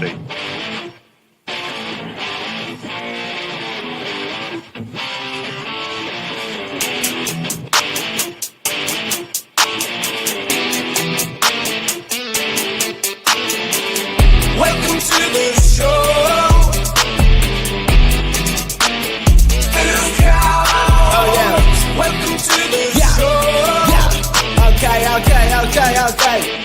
State. Welcome to the show. Oh yeah. Welcome to the show. Yeah. Okay.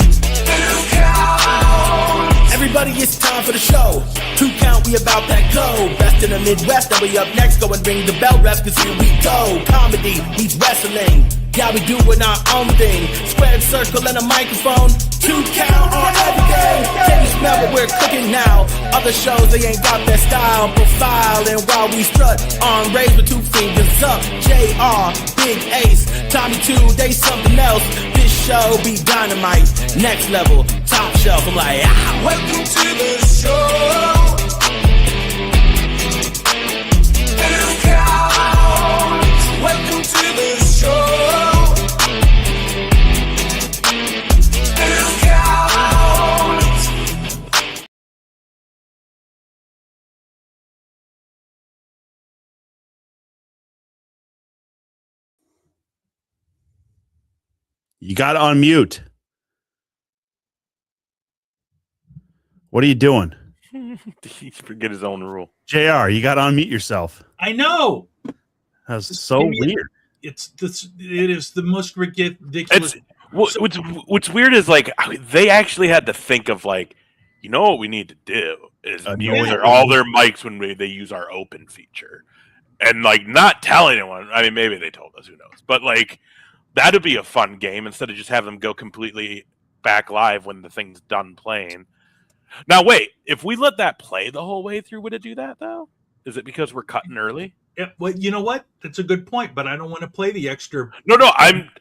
Everybody, it's time for the show. 2 count, we about that go. Best in the Midwest, and we up next. Go and ring the bell, ref, cause here we go. Comedy meets wrestling. Yeah, we doing our own thing. Squared circle and a microphone. 2 count on everything. Can you smell what we're cooking now? Other shows, they ain't got that style profile. And while we strut on raised with 2 fingers up, JR, Big Ace, Tommy 2, they something else. This show be dynamite. Next level, top shelf. I'm like, ah. Welcome to the show. 2 count. Welcome to the show. You got to unmute. What are you doing? He forget his own rule. JR, you got to unmute yourself. I know. That's so weird. It is the most ridiculous. What's weird is like they actually had to think of like, you know what we need to do is mute all their mics when they use our open feature, and like not tell anyone. I mean, maybe they told us, who knows? But like that'd be a fun game instead of just have them go completely back live when the thing's done playing. Now wait, if we let that play the whole way through, would it do that though? Is it because we're cutting early? Yeah, well, you know what? That's a good point, but I don't want to play the extra. No,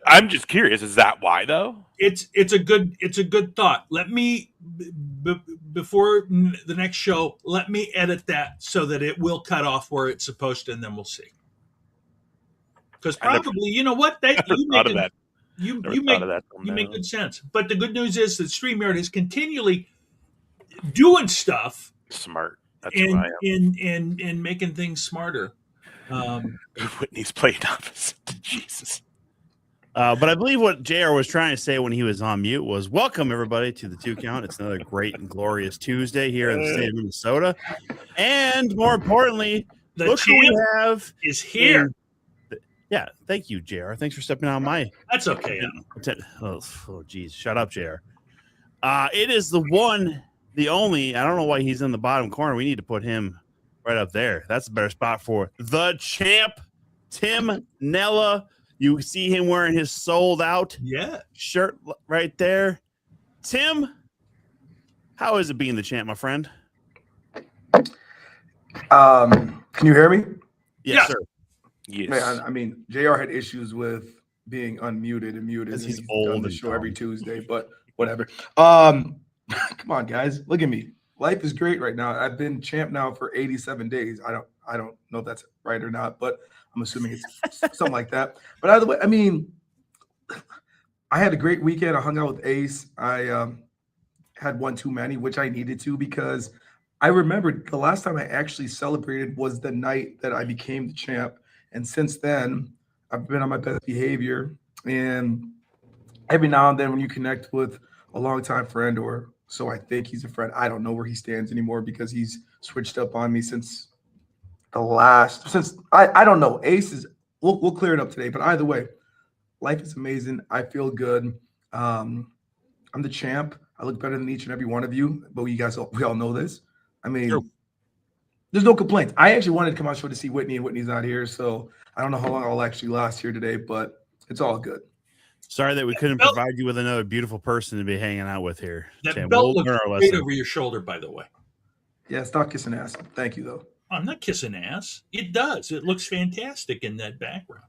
I'm just curious. Is that why though? It's a good thought. Let me before the next show, let me edit that so that it will cut off where it's supposed to, and then we'll see. Because probably, you know what? You make good sense. But the good news is that StreamYard is continually doing stuff smart. That's and making things smarter. Whitney's playing opposite. Jesus. But I believe what JR was trying to say when he was on mute was, welcome everybody to the 2 count. It's another great and glorious Tuesday here in the state of Minnesota. And more importantly, look who we have is here. Yeah, thank you, JR. Thanks for stepping on my. That's okay. Oh, geez. Shut up, JR. It is the one, the only. I don't know why he's in the bottom corner. We need to put him right up there. That's a better spot for the champ, Tim Nela. You see him wearing his sold out shirt right there. Tim, how is it being the champ, my friend? Can you hear me? Yes, sir. Yes. Man, I mean, JR had issues with being unmuted and muted. He's old on the and show dumb. every Tuesday, but whatever. Come on, guys. Look at me. Life is great right now. I've been champ now for 87 days. I don't know if that's right or not, but I'm assuming it's something like that. But either way, I mean, I had a great weekend. I hung out with Ace. I had one too many, which I needed to, because I remembered the last time I actually celebrated was the night that I became the champ. And since then, I've been on my best behavior. And every now and then when you connect with a longtime friend, or so I think he's a friend, I don't know where he stands anymore because he's switched up on me since I don't know. Ace is, we'll clear it up today. But either way, life is amazing. I feel good. I'm the champ. I look better than each and every one of you, but we all know this. I mean, there's no complaints. I actually wanted to come on the show to see Whitney, and Whitney's not here, so I don't know how long I'll actually last here today, but it's all good. Sorry that we couldn't provide you with another beautiful person to be hanging out with here. That belt looks great over your shoulder, by the way. Yeah, stop kissing ass. Thank you, though. I'm not kissing ass. It does. It looks fantastic in that background.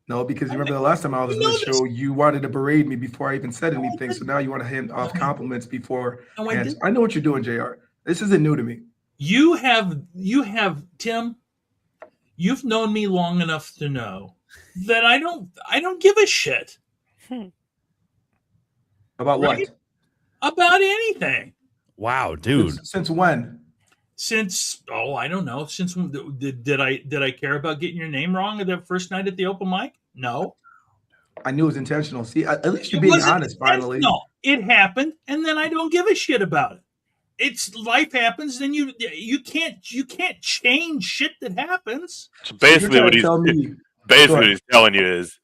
No, because you remember the last time I was on the show, you wanted to berate me before I even said anything, so now you want to hand off compliments before. No, I know what you're doing, JR. This isn't new to me. You have, Tim, you've known me long enough to know that I don't give a shit. About what? About anything. Wow, dude. Since when? Since I don't know. Since when did I care about getting your name wrong the first night at the open mic? No. I knew it was intentional. See, at least you're It being wasn't honest finally. intentional. It happened, and then I don't give a shit about it. It's life happens, then you can't change shit that happens. So So you're basically, trying what to he's tell me. basically what he's telling you is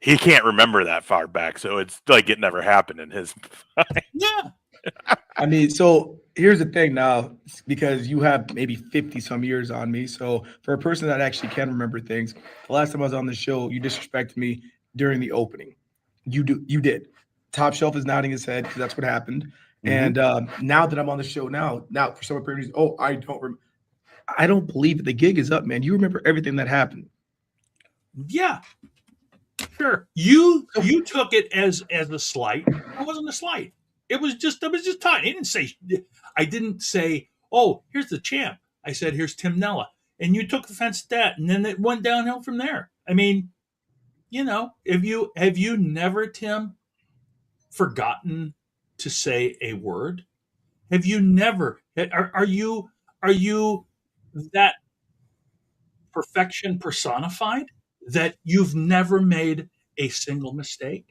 he can't remember that far back, so it's like it never happened in his. Yeah. I mean, so here's the thing now, because you have maybe 50 some years on me. So for a person that actually can remember things, the last time I was on the show, you disrespected me during the opening. You did. Top Shelf is nodding his head because that's what happened. Mhm. And now that I'm on the show now for some apparent reason, I don't believe it. The gig is up, man. You remember everything that happened. Yeah. Sure. You took it as a slight. It wasn't a slight. It was just tiny. I didn't say, oh, here's the champ. I said, here's Tim Nela. And you took offense at that, and then it went downhill from there. I mean, have you never, Tim, forgotten to say a word? Have you never? Are you that perfection personified that you've never made a single mistake?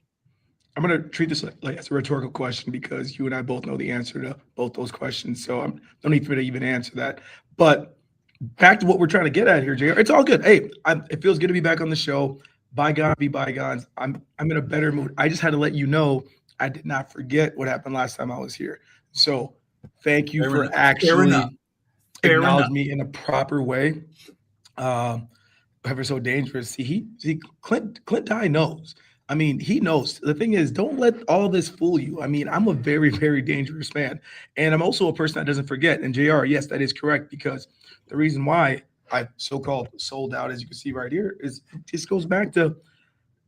I'm going to treat this like as a rhetorical question because you and I both know the answer to both those questions. So I'm no need for me to even answer that. But back to what we're trying to get at here, JR. It's all good. Hey, it feels good to be back on the show. Bygone be bygones. I'm in a better mood. I just had to let you know I did not forget what happened last time I was here. So thank you for actually acknowledging me in a proper way. Ever so dangerous. See, Clint Dye knows. I mean, he knows. The thing is, don't let all this fool you. I mean, I'm a very, very dangerous man. And I'm also a person that doesn't forget. And JR, yes, that is correct, because the reason why I so-called sold out, as you can see right here, is this goes back to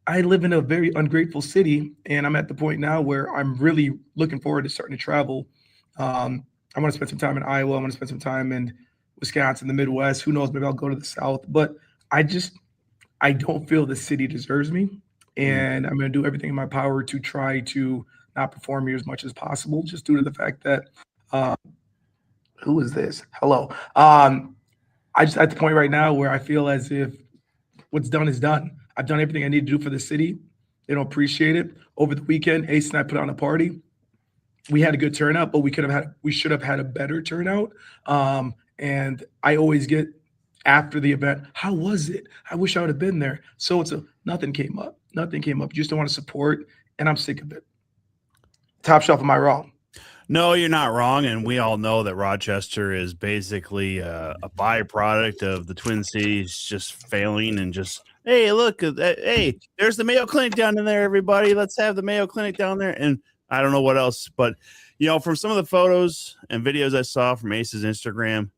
I live in a very ungrateful city, and I'm at the point now where I'm really looking forward to starting to travel. I want to spend some time in Iowa. I want to spend some time in Wisconsin, the Midwest. Who knows? Maybe I'll go to the South. But I don't feel the city deserves me. And I'm going to do everything in my power to try to not perform here as much as possible, just due to the fact that who is this? Hello. I just at the point right now where I feel as if what's done is done. I've done everything I need to do for the city. They don't appreciate it. Over the weekend, Ace and I put on a party. We had a good turnout, but we should have had a better turnout. And I always get after the event, how was it? I wish I would have been there. So nothing came up. Nothing came up. You just don't want to support, and I'm sick of it. Top Shelf, am I wrong? No, you're not wrong, and we all know that Rochester is basically a byproduct of the Twin Cities just failing and just, hey, look, hey, there's the Mayo Clinic down in there, everybody. Let's have the Mayo Clinic down there. And I don't know what else, but, from some of the photos and videos I saw from Ace's Instagram,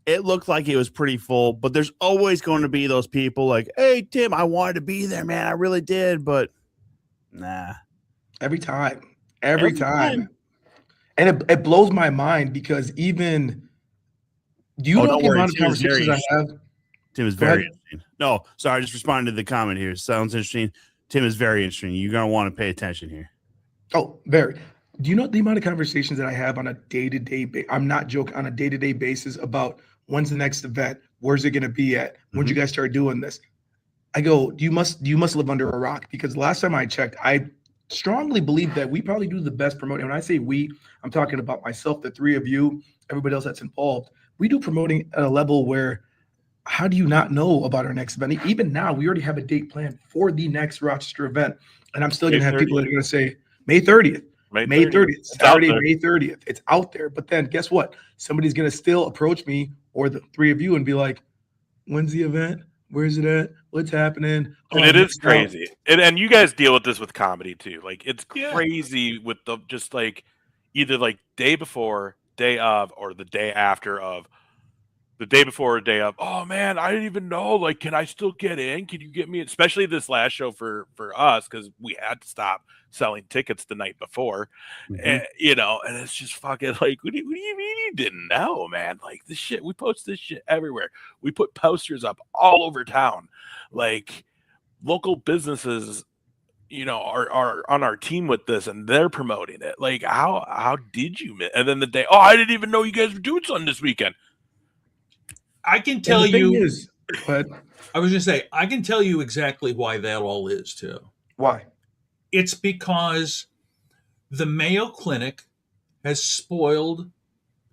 it looked like it was pretty full, but there's always going to be those people like, hey, Tim, I wanted to be there, man. I really did, but nah. Every time. And it blows my mind because even do you know the amount of conversations I have? Tim is very interesting. No, sorry, I just responded to the comment here. Sounds interesting. Tim is very interesting. You're going to want to pay attention here. Oh, very. Do you know the amount of conversations that I have on a day-to-day I'm not joking, on a day-to-day basis about when's the next event? Where's it going to be at? When'd you guys start doing this? I go, you must live under a rock, because last time I checked, I strongly believe that we probably do the best promoting. When I say we, I'm talking about myself, the three of you, everybody else that's involved. We do promoting at a level where how do you not know about our next event? Even now, we already have a date planned for the next Rochester event. And I'm still going to have people that are going to say May 30th. May 30th, Saturday, May 30th. It's out there. But then guess what? Somebody's going to still approach me or the three of you and be like, when's the event? Where's it at? What's happening? And it is crazy. And you guys deal with this with comedy too. Like, it's crazy with the just like either like day before, day of, or the day after of. The day before or day of, oh man, I didn't even know. Like, can I still get in? Can you get me? Especially this last show for us, because we had to stop selling tickets the night before, and it's just fucking like, what do you mean you didn't know, man? Like, this shit, we post this shit everywhere. We put posters up all over town, like local businesses are on our team with this, and they're promoting it. Like, how did you miss? And then the day, I didn't even know you guys were doing something this weekend. I can tell you. But I was going to say, I can tell you exactly why that all is too. why? It's because the Mayo Clinic has spoiled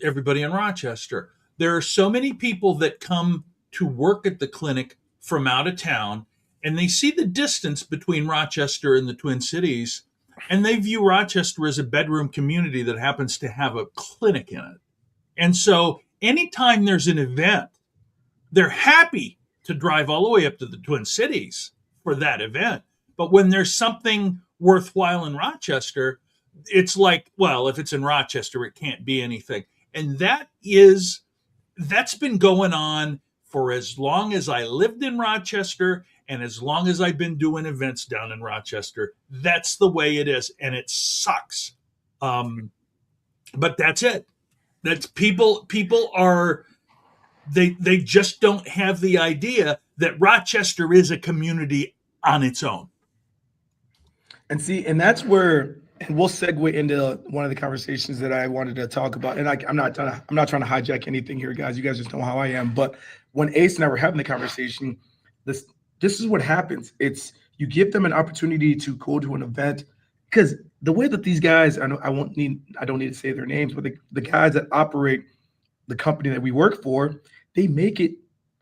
everybody in Rochester. There are so many people that come to work at the clinic from out of town, and they see the distance between Rochester and the Twin Cities, and they view Rochester as a bedroom community that happens to have a clinic in it. And so anytime there's an event, they're happy to drive all the way up to the Twin Cities for that event. But when there's something worthwhile in Rochester, it's like, well, if it's in Rochester, it can't be anything. And that's been going on for as long as I lived in Rochester and as long as I've been doing events down in Rochester. That's the way it is, and it sucks. But that's it. That's people are they just don't have the idea that Rochester is a community on its own. And see, and that's where, and we'll segue into one of the conversations that I wanted to talk about. And I'm not trying to hijack anything here, guys. You guys just know how I am. But when Ace and I were having the conversation, this is what happens. It's you give them an opportunity to go to an event, because the way that these guys, I don't need to say their names, but the guys that operate the company that we work for, they make it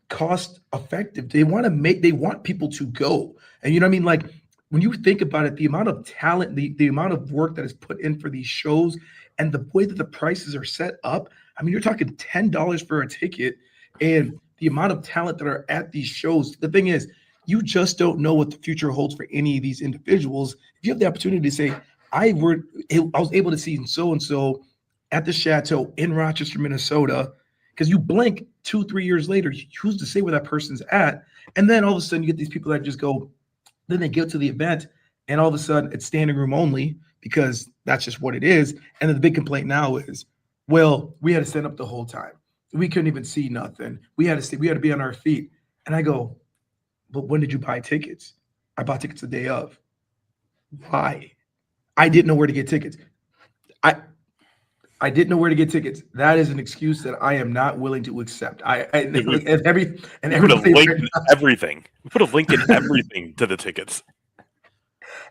cost effective. They want people to go. And you know what I mean? Like, when you think about it, the amount of talent, the amount of work that is put in for these shows, and the way that the prices are set up, I mean, you're talking $10 for a ticket, and the amount of talent that are at these shows. The thing is, you just don't know what the future holds for any of these individuals. If you have the opportunity to say, I was able to see so-and-so at the Chateau in Rochester, Minnesota, because you blink 2-3 years later, who's to say where that person's at? And then all of a sudden you get these people that just go, then they get to the event, and all of a sudden it's standing room only, because that's just what it is. And then the big complaint now is, well, we had to stand up the whole time. We couldn't even see nothing. We had to be on our feet. And I go, but when did you buy tickets? I bought tickets the day of. Why? I didn't know where to get tickets. I didn't know where to get tickets. That is an excuse that I am not willing to accept. We put a link in everything. We put a link in everything to the tickets.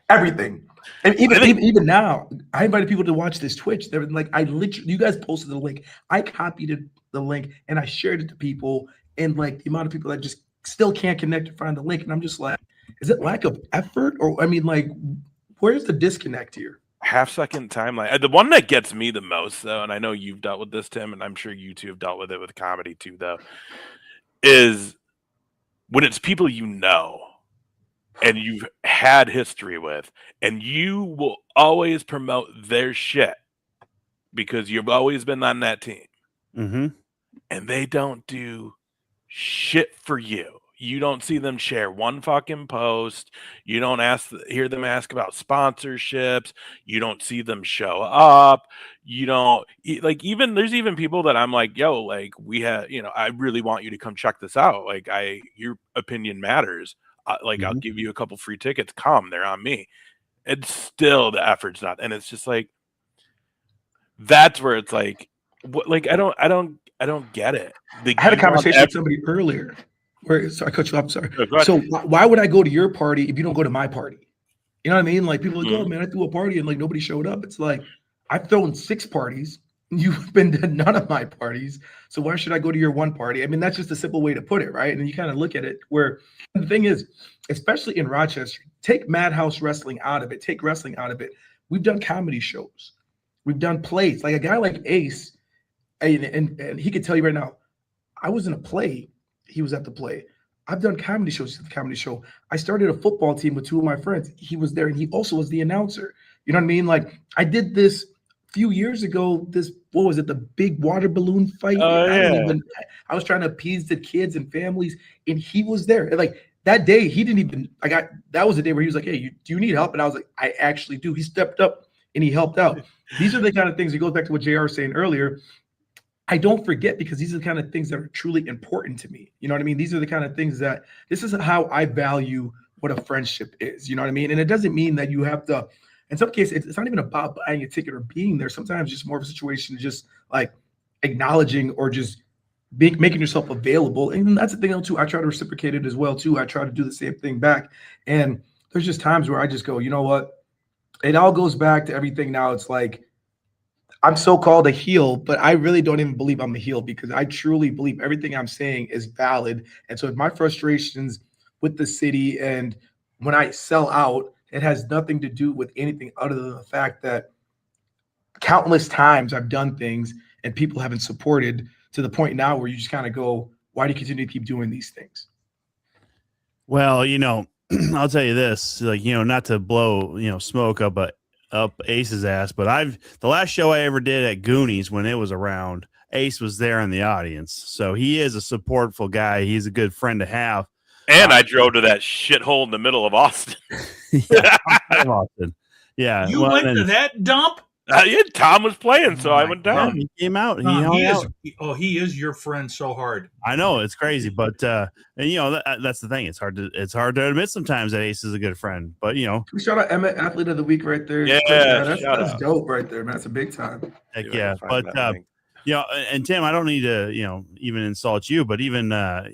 Everything. And even now, I invited people to watch this Twitch. They're like, you guys posted the link. I copied the link and I shared it to people. And like the amount of people that just still can't connect to find the link. And I'm just like, is it lack of effort? Or I mean, like, where's the disconnect here? Half-second timeline. The one that gets me the most, though, and I know you've dealt with this, Tim, and I'm sure you two have dealt with it with comedy too, though, is when it's people you know and you've had history with, and you will always promote their shit because you've always been on that team. Mm-hmm. And they don't do shit for you. You don't see them share one fucking post. You don't hear them ask about sponsorships. You don't see them show up. You don't there's even people that I'm like, yo, like I really want you to come check this out. Like your opinion matters. I'll give you a couple free tickets. Come, they're on me. And still the effort's not. And it's just like, that's where it's like, I don't get it. I had a conversation with somebody earlier. So I cut you off. Sorry. So why would I go to your party if you don't go to my party? You know what I mean? Like people are like, oh man, I threw a party and like nobody showed up. It's like, I've thrown 6 parties. You've been to none of my parties. So why should I go to your one party? I mean, that's just a simple way to put it, right? And you kind of look at it where the thing is, especially in Rochester, take Madhouse wrestling out of it, take wrestling out of it. We've done comedy shows. We've done plays. Like a guy like Ace, and he could tell you right now, I was in a play. He was at the play. I've done comedy shows at the comedy show. I started a football team with 2 of my friends. He was there, and he also was the announcer. You know what I mean? Like I did this a few years ago. What was it? The big water balloon fight. I was trying to appease the kids and families, and he was there. And like that day, he didn't even. That was the day where he was like, "Hey, do you need help?" And I was like, "I actually do." He stepped up and he helped out. These are the kind of things. It goes back to what JR was saying earlier. I don't forget, because these are the kind of things that are truly important to me. You know what I mean? These are the kind of things this is how I value what a friendship is. You know what I mean? And it doesn't mean that you have to. In some cases, it's not even about buying a ticket or being there. Sometimes it's just more of a situation of just like acknowledging or just making yourself available. And that's the thing too. I try to reciprocate it as well too. I try to do the same thing back. And there's just times where I just go, you know what? It all goes back to everything now. It's like I'm so-called a heel, but I really don't even believe I'm a heel because I truly believe everything I'm saying is valid. And so if my frustrations with the city and when I sell out, it has nothing to do with anything other than the fact that countless times I've done things and people haven't supported to the point now where you just kind of go, why do you continue to keep doing these things? Well, I'll tell you this, like, not to blow, smoke up Ace's ass, but the last show I ever did at Goonies when it was around, Ace was there in the audience. So he is a supportful guy. He's a good friend to have. And I drove to that shithole in the middle of Austin. Yeah, Austin. Yeah. You went to that dump? Yeah, Tom was playing, so I went down. He came out. He is your friend so hard. I know it's crazy, but that's the thing. It's hard to admit sometimes that Ace is a good friend. But shout out Emmett, Athlete of the Week, right there. Yeah, that's dope right there, man. That's a big time. Heck yeah, but and Tim, I don't need to even insult you, but even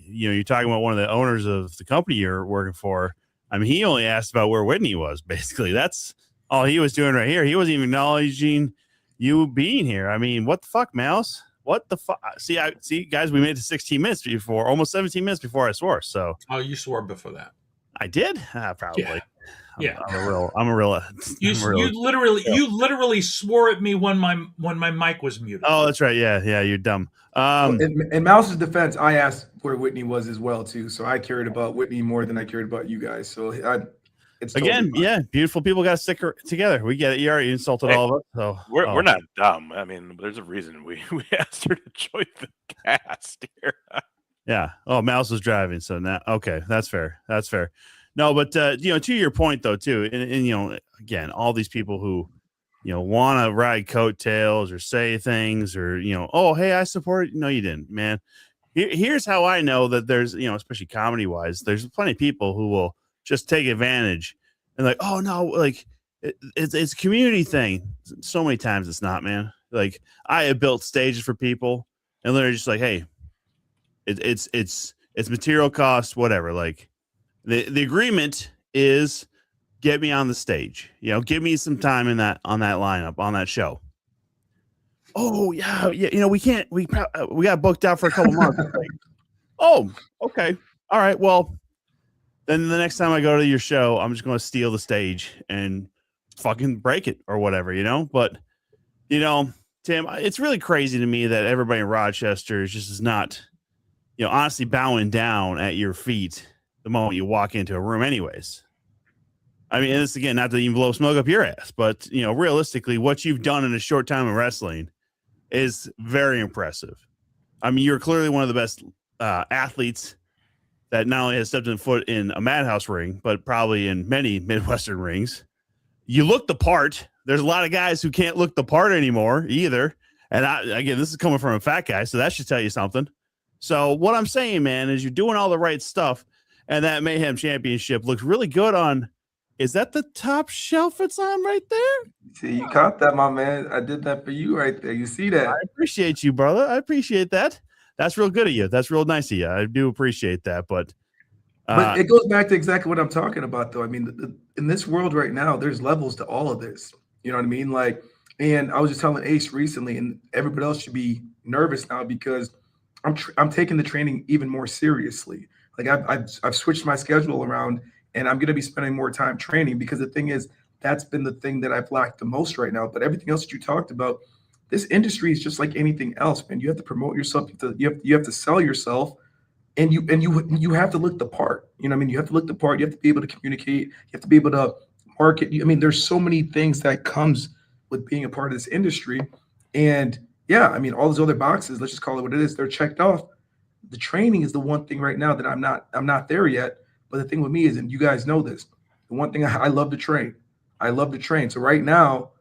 you're talking about one of the owners of the company you're working for. I mean, he only asked about where Whitney was. Basically, that's all he was doing right here. He wasn't even acknowledging you being here. I mean, what the fuck, Mouse? What the fuck? See, guys, we made it to 16 minutes before, almost 17 minutes before I swore. So, you swore before that? I did, probably. Yeah. I'm a real. You literally swore at me when my mic was muted. Oh, that's right. Yeah, you're dumb. In Mouse's defense, I asked where Whitney was as well too. So I cared about Whitney more than I cared about you guys. So it's totally fine. Beautiful people got to stick together. We get it. You already insulted all of us. So we're not dumb. I mean, there's a reason we asked her to join the cast here. Yeah. Oh, Mouse was driving. So now, okay, that's fair. No, but to your point though, too, and again, all these people who want to ride coattails or say things or oh, hey, I support. No, you didn't, man. Here's how I know that there's especially comedy wise, there's plenty of people who will just take advantage and like, oh no, like it's a community thing. So many times it's not, man. Like I have built stages for people and they're just like, hey, it's material cost, whatever. Like the agreement is get me on the stage, give me some time on that lineup, on that show. Oh yeah. We got booked out for a couple months. Like, oh, okay. All right. Well, then the next time I go to your show, I'm just going to steal the stage and fucking break it or whatever, But, Tim, it's really crazy to me that everybody in Rochester is not, honestly bowing down at your feet the moment you walk into a room anyways. I mean, and this again, not to even blow smoke up your ass, but, realistically, what you've done in a short time in wrestling is very impressive. I mean, you're clearly one of the best athletes that not only has stepped in foot in a Madhouse ring, but probably in many Midwestern rings. You look the part. There's a lot of guys who can't look the part anymore either. And again, this is coming from a fat guy, so that should tell you something. So what I'm saying, man, is you're doing all the right stuff, and that Mayhem Championship looks really good on. Is that the top shelf it's on right there? See, you caught that, my man. I did that for you right there. You see that? I appreciate you, brother. I appreciate that. That's real good of you. That's real nice of you. I do appreciate that. But it goes back to exactly what I'm talking about, though. I mean, in this world right now, there's levels to all of this. You know what I mean? Like, and I was just telling Ace recently, and everybody else should be nervous now because I'm taking the training even more seriously. Like I've switched my schedule around, and I'm going to be spending more time training because the thing is, that's been the thing that I've lacked the most right now. But everything else that you talked about, this industry is just like anything else, man. You have to promote yourself. You have to sell yourself, and you have to look the part. You know what I mean? You have to look the part. You have to be able to communicate. You have to be able to market. I mean, there's so many things that comes with being a part of this industry. And yeah, I mean, all those other boxes, let's just call it what it is, they're checked off. The training is the one thing right now that I'm not there yet. But the thing with me is, and you guys know this, the one thing I love to train. I love to train. So right now,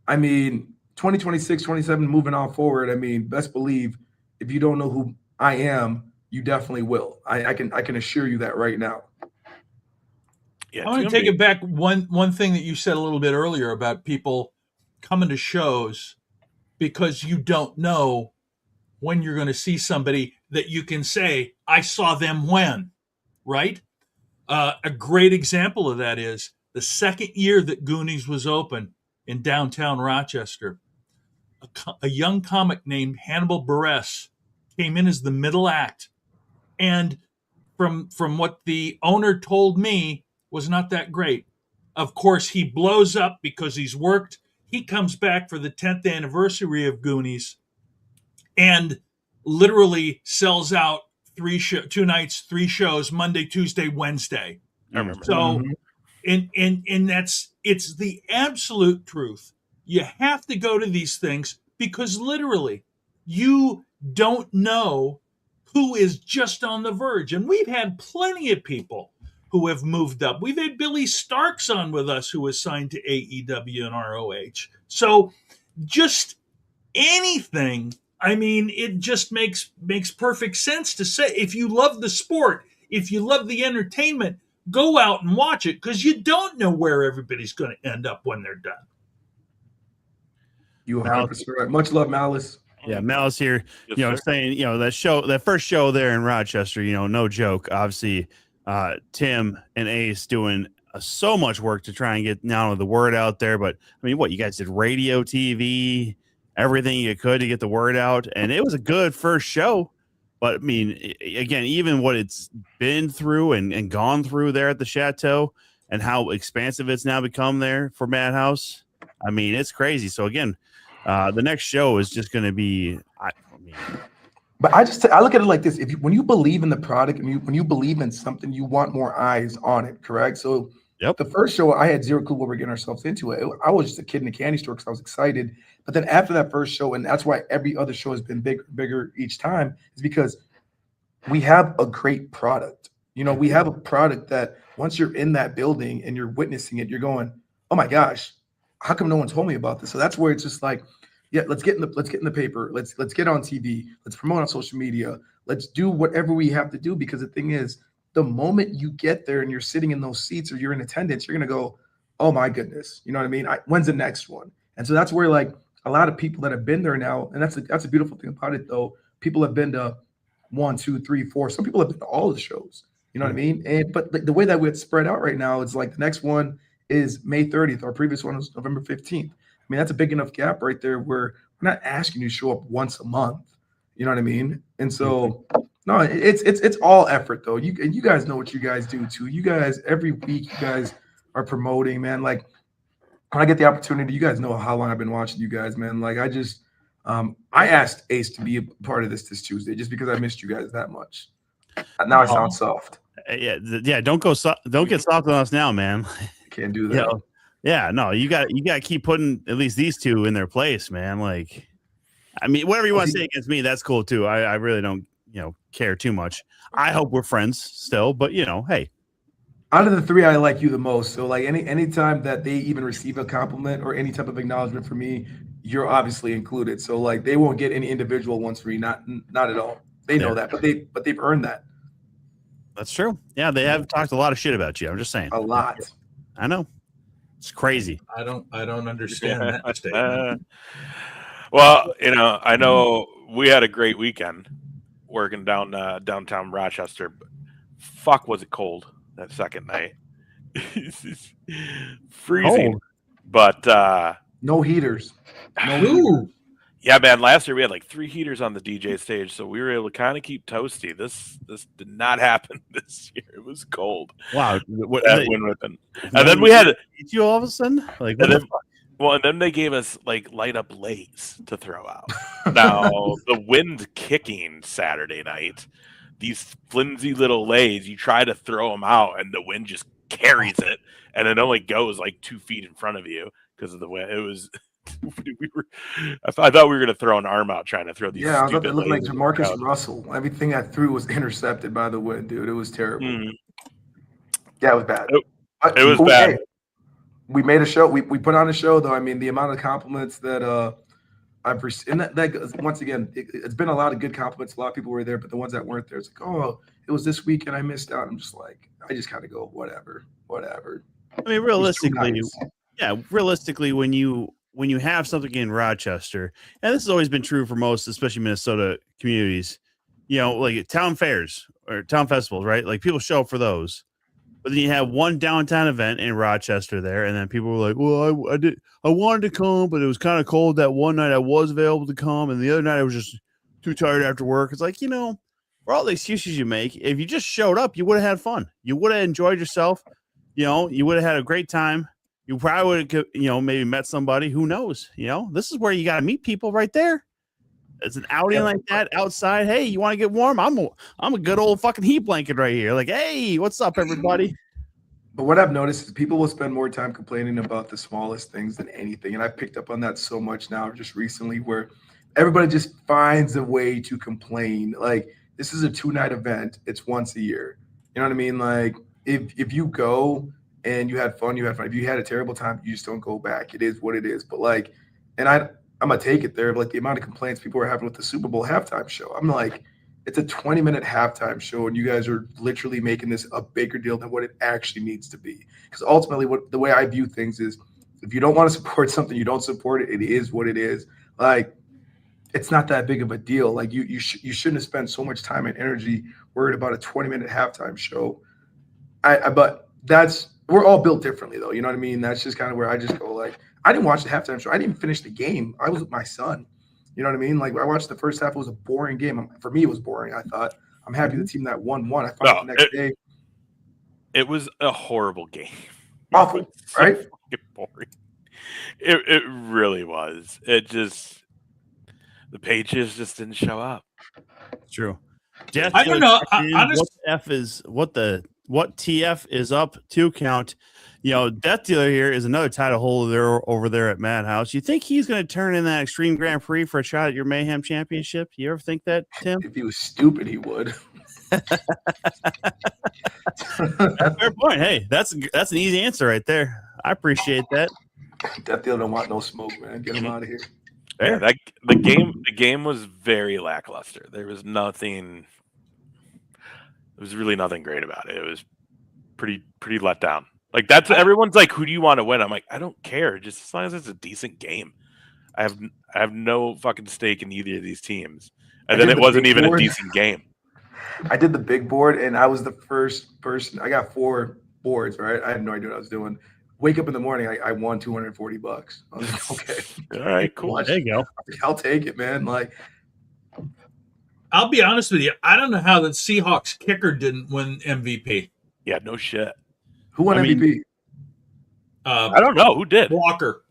I mean, 2026, 27, moving on forward, I mean, best believe if you don't know who I am, you definitely will. I can assure you that right now. Yeah, I'm going to take it back one thing that you said a little bit earlier about people coming to shows because you don't know when you're going to see somebody that you can say, I saw them when, right? A great example of that is the second year that Goonies was open in downtown Rochester. A young comic named Hannibal Buress came in as the middle act, and from what the owner told me, was not that great. Of course, he blows up because he's worked. He comes back for the 10th anniversary of Goonies and literally sells out 2 nights, 3 shows, Monday, Tuesday, Wednesday. I remember. So, and it's the absolute truth. You have to go to these things because literally you don't know who is just on the verge. And we've had plenty of people who have moved up. We've had Billy Starks on with us who was signed to AEW and ROH. So just anything, I mean, it just makes perfect sense to say, if you love the sport, if you love the entertainment, go out and watch it because you don't know where everybody's going to end up when they're done. You 100% right. Much love, Malice. Yeah, Malice here, Yes, sir. saying, that first show there in Rochester, no joke. Obviously, Tim and Ace doing so much work to try and get not only the word out there, but I mean, what you guys did, radio, TV, everything you could to get the word out. And it was a good first show. But I mean, again, even what it's been through and gone through there at the Chateau and how expansive it's now become there for Madhouse. I mean, it's crazy. So again, the next show is just going to be, But I look at it like this: when you believe in the product and when you believe in something, you want more eyes on it. Correct. So the first show, I had zero clue what we're getting ourselves into. I was just a kid in a candy store because I was excited. But then after that first show, and that's why every other show has been bigger each time, is because we have a great product. We have a product that once you're in that building and you're witnessing it, you're going, "Oh my gosh, how come no one told me about this?" So that's where it's just like, yeah, let's get in the paper. Let's get on TV. Let's promote on social media. Let's do whatever we have to do, because the thing is, the moment you get there and you're sitting in those seats or you're in attendance, you're gonna go, "Oh my goodness," you know what I mean? When's the next one? And so that's where, like, a lot of people that have been there now, and that's a beautiful thing about it, though. People have been to 1, 2, 3, 4. Some people have been to all the shows. You know what I mean? But the way that we're spread out right now, it's like the next one is May 30th. Our previous one was November 15th. I mean, that's a big enough gap right there where we're not asking you to show up once a month. You know what I mean? And so, no, it's all effort, though. You guys know what you guys do too. You guys, every week, you guys are promoting, man. Like, when I get the opportunity, you guys know how long I've been watching you guys, man. Like, I asked Ace to be a part of this Tuesday just because I missed you guys that much. Now I sound soft. Yeah. Don't get soft on us now, man. Can't do that. No, you got to keep putting at least these two in their place, man. Like, I mean, whatever you want to say against me, that's cool too. I really don't, care too much. I hope we're friends still, but hey. Out of the 3, I like you the most. So, like, any time that they even receive a compliment or any type of acknowledgement from me, you're obviously included. So, like, they won't get any individual ones from me, not at all. They know that, but they've earned that. That's true. Yeah, they have talked a lot of shit about you. I'm just saying. A lot. I know. It's crazy. I don't understand that statement. Well, I know we had a great weekend working downtown Rochester. But fuck, was it cold that second night? Freezing. Cold. But no heaters. Yeah, man. Last year we had like 3 heaters on the DJ stage, so we were able to kind of keep toasty. This did not happen this year. It was cold. Wow. And then we had you all of a sudden, like, and then they gave us like light up lays to throw out. Now the wind kicking Saturday night, these flimsy little lays, you try to throw them out, and the wind just carries it, and it only goes like 2 feet in front of you because of the wind. It was. I thought we were going to throw an arm out trying to throw these. Yeah, I thought it looked like Jamarcus Russell. Everything I threw was intercepted by the wind, dude. It was terrible. Yeah, it was bad. It was bad. We made a show. We put on a show, though. I mean, the amount of compliments that and that once again, it's been a lot of good compliments. A lot of people were there, but the ones that weren't there, it's like, oh, it was this week and I missed out. I'm just like, I just kind of go, whatever. I mean, realistically, when you have something in Rochester, and this has always been true for most, especially Minnesota communities, like town fairs or town festivals, right? Like people show up for those. But then you have one downtown event in Rochester there, and then people were like, "Well, I wanted to come, but it was kind of cold that one night. I was available to come, and the other night I was just too tired after work." It's like, for all the excuses you make, if you just showed up, you would have had fun. You would have enjoyed yourself. You would have had a great time. You probably would have, maybe met somebody. Who knows? This is where you got to meet people right there. It's an outing like that outside. Hey, you want to get warm? I'm a good old fucking heat blanket right here. Like, hey, what's up, everybody? But what I've noticed is people will spend more time complaining about the smallest things than anything. And I picked up on that so much now just recently where everybody just finds a way to complain. Like, this is a 2-night event. It's once a year. You know what I mean? Like, if you go and you had fun, you had fun. If you had a terrible time, you just don't go back. It is what it is. But like, and I'm going to take it there. But like the amount of complaints people are having with the Super Bowl halftime show, I'm like, it's a 20-minute halftime show, and you guys are literally making this a bigger deal than what it actually needs to be. Because ultimately, the way I view things is, if you don't want to support something, you don't support it. It is what it is. Like, it's not that big of a deal. Like, you shouldn't have spent so much time and energy worried about a 20-minute halftime show. But we're all built differently, though. You know what I mean? That's just kind of where I just go, like, I didn't watch the halftime show. I didn't even finish the game. I was with my son. You know what I mean? Like, I watched the first half. It was a boring game. For me, it was boring. I thought, I'm happy the team that won. I found out the next day. It was a horrible game. Awful, right? Boring. It really was. It just, the Patriots just didn't show up. True. Jeff, I don't know. What TF is up to count? Death Dealer here is another title holder over there at Madhouse. You think he's going to turn in that Extreme Grand Prix for a shot at your Mayhem Championship? You ever think that, Tim? If he was stupid, he would. Fair point. Hey, that's an easy answer right there. I appreciate that. Death Dealer don't want no smoke, man. Get him out of here. Yeah, the game was very lackluster. There was nothing. There was really nothing great about it. It was pretty let down. Like, that's everyone's like, who do you want to win? I'm like, I don't care. Just as long as it's a decent game. I have no fucking stake in either of these teams. And then it wasn't even a decent game. I did the big board, and I was the first person. I got 4 boards, right? I had no idea what I was doing. Wake up in the morning, I won $240. I was like, okay. All right, cool. There you go. I'll take it, man. Like, I'll be honest with you. I don't know how the Seahawks kicker didn't win MVP. Yeah, no shit. Who won MVP? I don't know. Who did? Walker.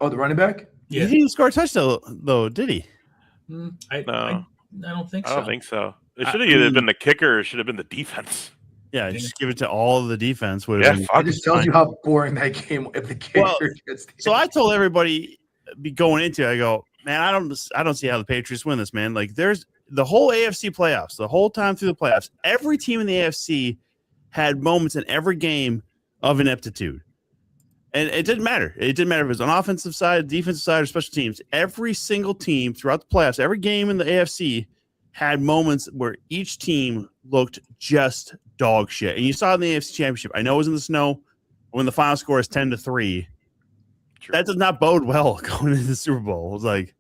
Oh, the running back? Yeah. He didn't score a touchdown, though, did he? I don't think so. I don't think so. It should have either been the kicker or it should have been the defense. Yeah, just give it to all of the defense. It just tells you how boring that game if the kicker gets. So I told everybody going into it, I go, man, I don't see how the Patriots win this, man. Like, there's the whole AFC playoffs, the whole time through the playoffs, every team in the AFC had moments in every game of ineptitude. And it didn't matter. It didn't matter if it was on offensive side, defensive side, or special teams. Every single team throughout the playoffs, every game in the AFC had moments where each team looked just dog shit. And you saw it in the AFC Championship. I know it was in the snow when the final score is 10-3. True. That does not bode well going into the Super Bowl. It was like,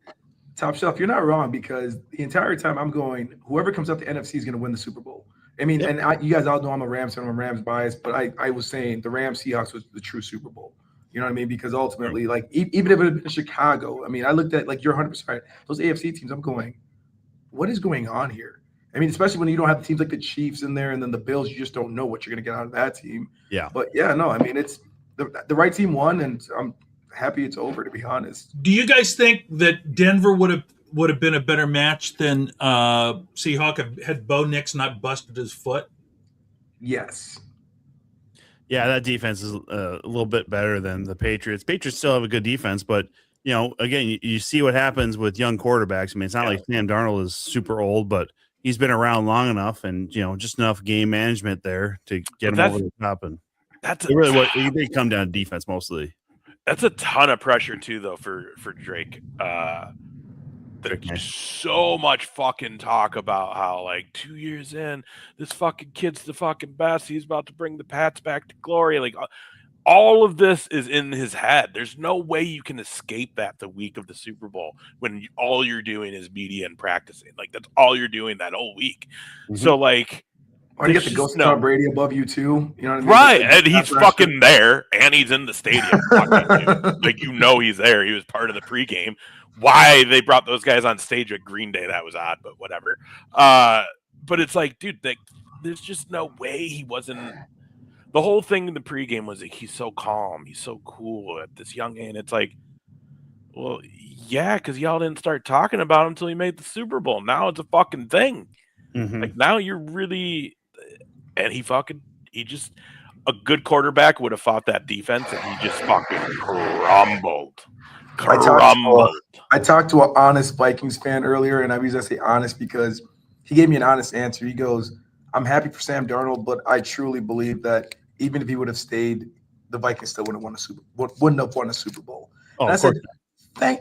Top Shelf, you're not wrong, because the entire time I'm going, whoever comes up the NFC is going to win the Super Bowl. I mean, yep. And you guys all know I'm a Rams fan, I'm a Rams bias, but I was saying the Rams Seahawks was the true Super Bowl. You know what I mean? Because ultimately, like, even if it had been Chicago, I mean, I looked at, like, you're 100% right. Those AFC teams, I'm going, what is going on here? I mean, especially when you don't have teams like the Chiefs in there and then the Bills, you just don't know what you're going to get out of that team. Yeah. But, yeah, no, I mean, it's the right team won, and I'm happy it's over, to be honest. Do you guys think that Denver would have been a better match than Seahawk had Bo Nix not busted his foot? Yes. Yeah, that defense is a little bit better than the Patriots. Patriots still have a good defense, but, you know, again, you see what happens with young quarterbacks. I mean, it's not like Sam Darnold is super old, but he's been around long enough and, you know, just enough game management there to get him over the top. And that's really what they come down to defense mostly. That's a ton of pressure too, though, for Drake. There's so much fucking talk about how, like, 2 years in, this fucking kid's the fucking best. He's about to bring the Pats back to glory. Like, all of this is in his head. There's no way you can escape that the week of the Super Bowl when all you're doing is media and practicing. Like, that's all you're doing that whole week. Mhm. So, like, Or you get the ghost of Tom Brady above you too. You know what I mean? right, Like, and he's fucking there, and he's in the stadium. Like, you know he's there. He was part of the pregame. Why they brought those guys on stage at Green Day, that was odd, but whatever. But it's like, dude, there's just no way he wasn't. The whole thing in the pregame was like, he's so calm, he's so cool at this young age. And it's like, well, yeah, because y'all didn't start talking about him until he made the Super Bowl. Now it's a fucking thing. Mhm. Like, now you're really. And he just, a good quarterback would have fought that defense, and he just fucking crumbled. I talked to an honest Vikings fan earlier, and I reason I say honest because he gave me an honest answer. He goes, I'm happy for Sam Darnold, but I truly believe that even if he would have stayed, the Vikings still wouldn't have won a Super Bowl. Oh, and I of said,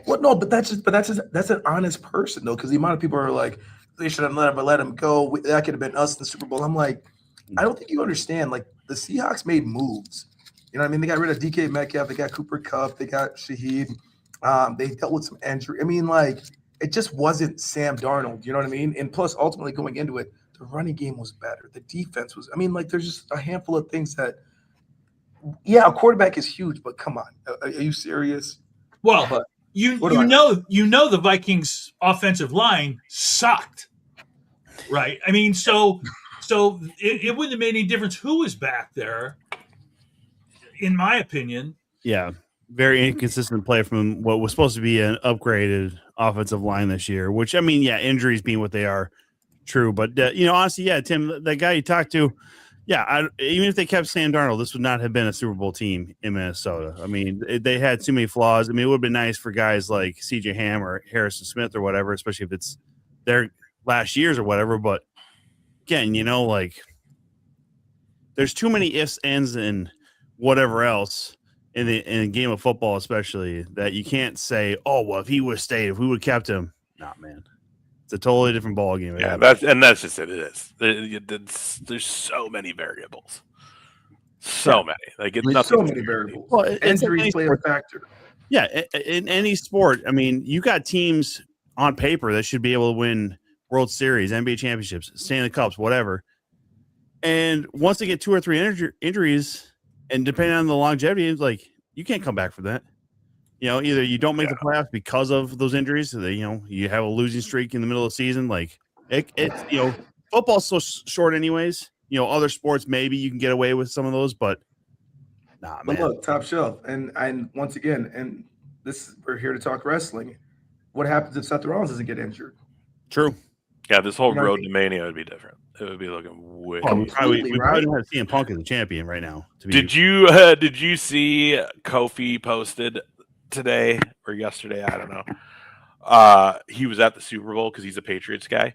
course. no, but that's an honest person though, because the amount of people are like, they should have let him go. That could have been us in the Super Bowl. I'm like, I don't think you understand. Like, the Seahawks made moves. You know what I mean? They got rid of DK Metcalf. They got Cooper Kupp. They got Shaheed. They dealt with some injury. I mean, like, it just wasn't Sam Darnold. You know what I mean? And plus, ultimately going into it, the running game was better. The defense was. I mean, like, there's just a handful of things that. Yeah, a quarterback is huge, but come on, are you serious? Well, but you know the Vikings' offensive line sucked, right? I mean, so it wouldn't have made any difference who was back there, in my opinion. Yeah, very inconsistent play from what was supposed to be an upgraded offensive line this year, which, I mean, yeah, injuries being what they are, true. But, honestly, yeah, Tim, the guy you talked to, yeah, even if they kept Sam Darnold, this would not have been a Super Bowl team in Minnesota. I mean, they had too many flaws. I mean, it would have been nice for guys like C.J. Ham or Harrison Smith or whatever, especially if it's their last years or whatever. But, again, like, there's too many ifs, ands, and whatever else in a game of football, especially, that you can't say, oh, well, if he would have stayed, if we would have kept him. Nah, man. It's a totally different ball game. Yeah, that's just it. It is. There's so many variables. Many. Like, it's nothing. So many variables. Well, injuries play a factor. Yeah, in any sport. I mean, you got teams on paper that should be able to win World Series, NBA championships, Stanley Cups, whatever. And once they get 2 or 3 injuries, and depending on the longevity, it's like, you can't come back from that. Either you don't make the playoffs because of those injuries, so that, you have a losing streak in the middle of the season. Like, it's football's so short anyways. Other sports, maybe you can get away with some of those, but nah, man. But look, top shelf. And once again, we're here to talk wrestling. What happens if Seth Rollins doesn't get injured? True. Yeah, this whole road to Mania would be different. It would be looking way. We probably don't have CM Punk as a champion right now. Did you see Kofi posted today or yesterday? I don't know. He was at the Super Bowl because he's a Patriots guy,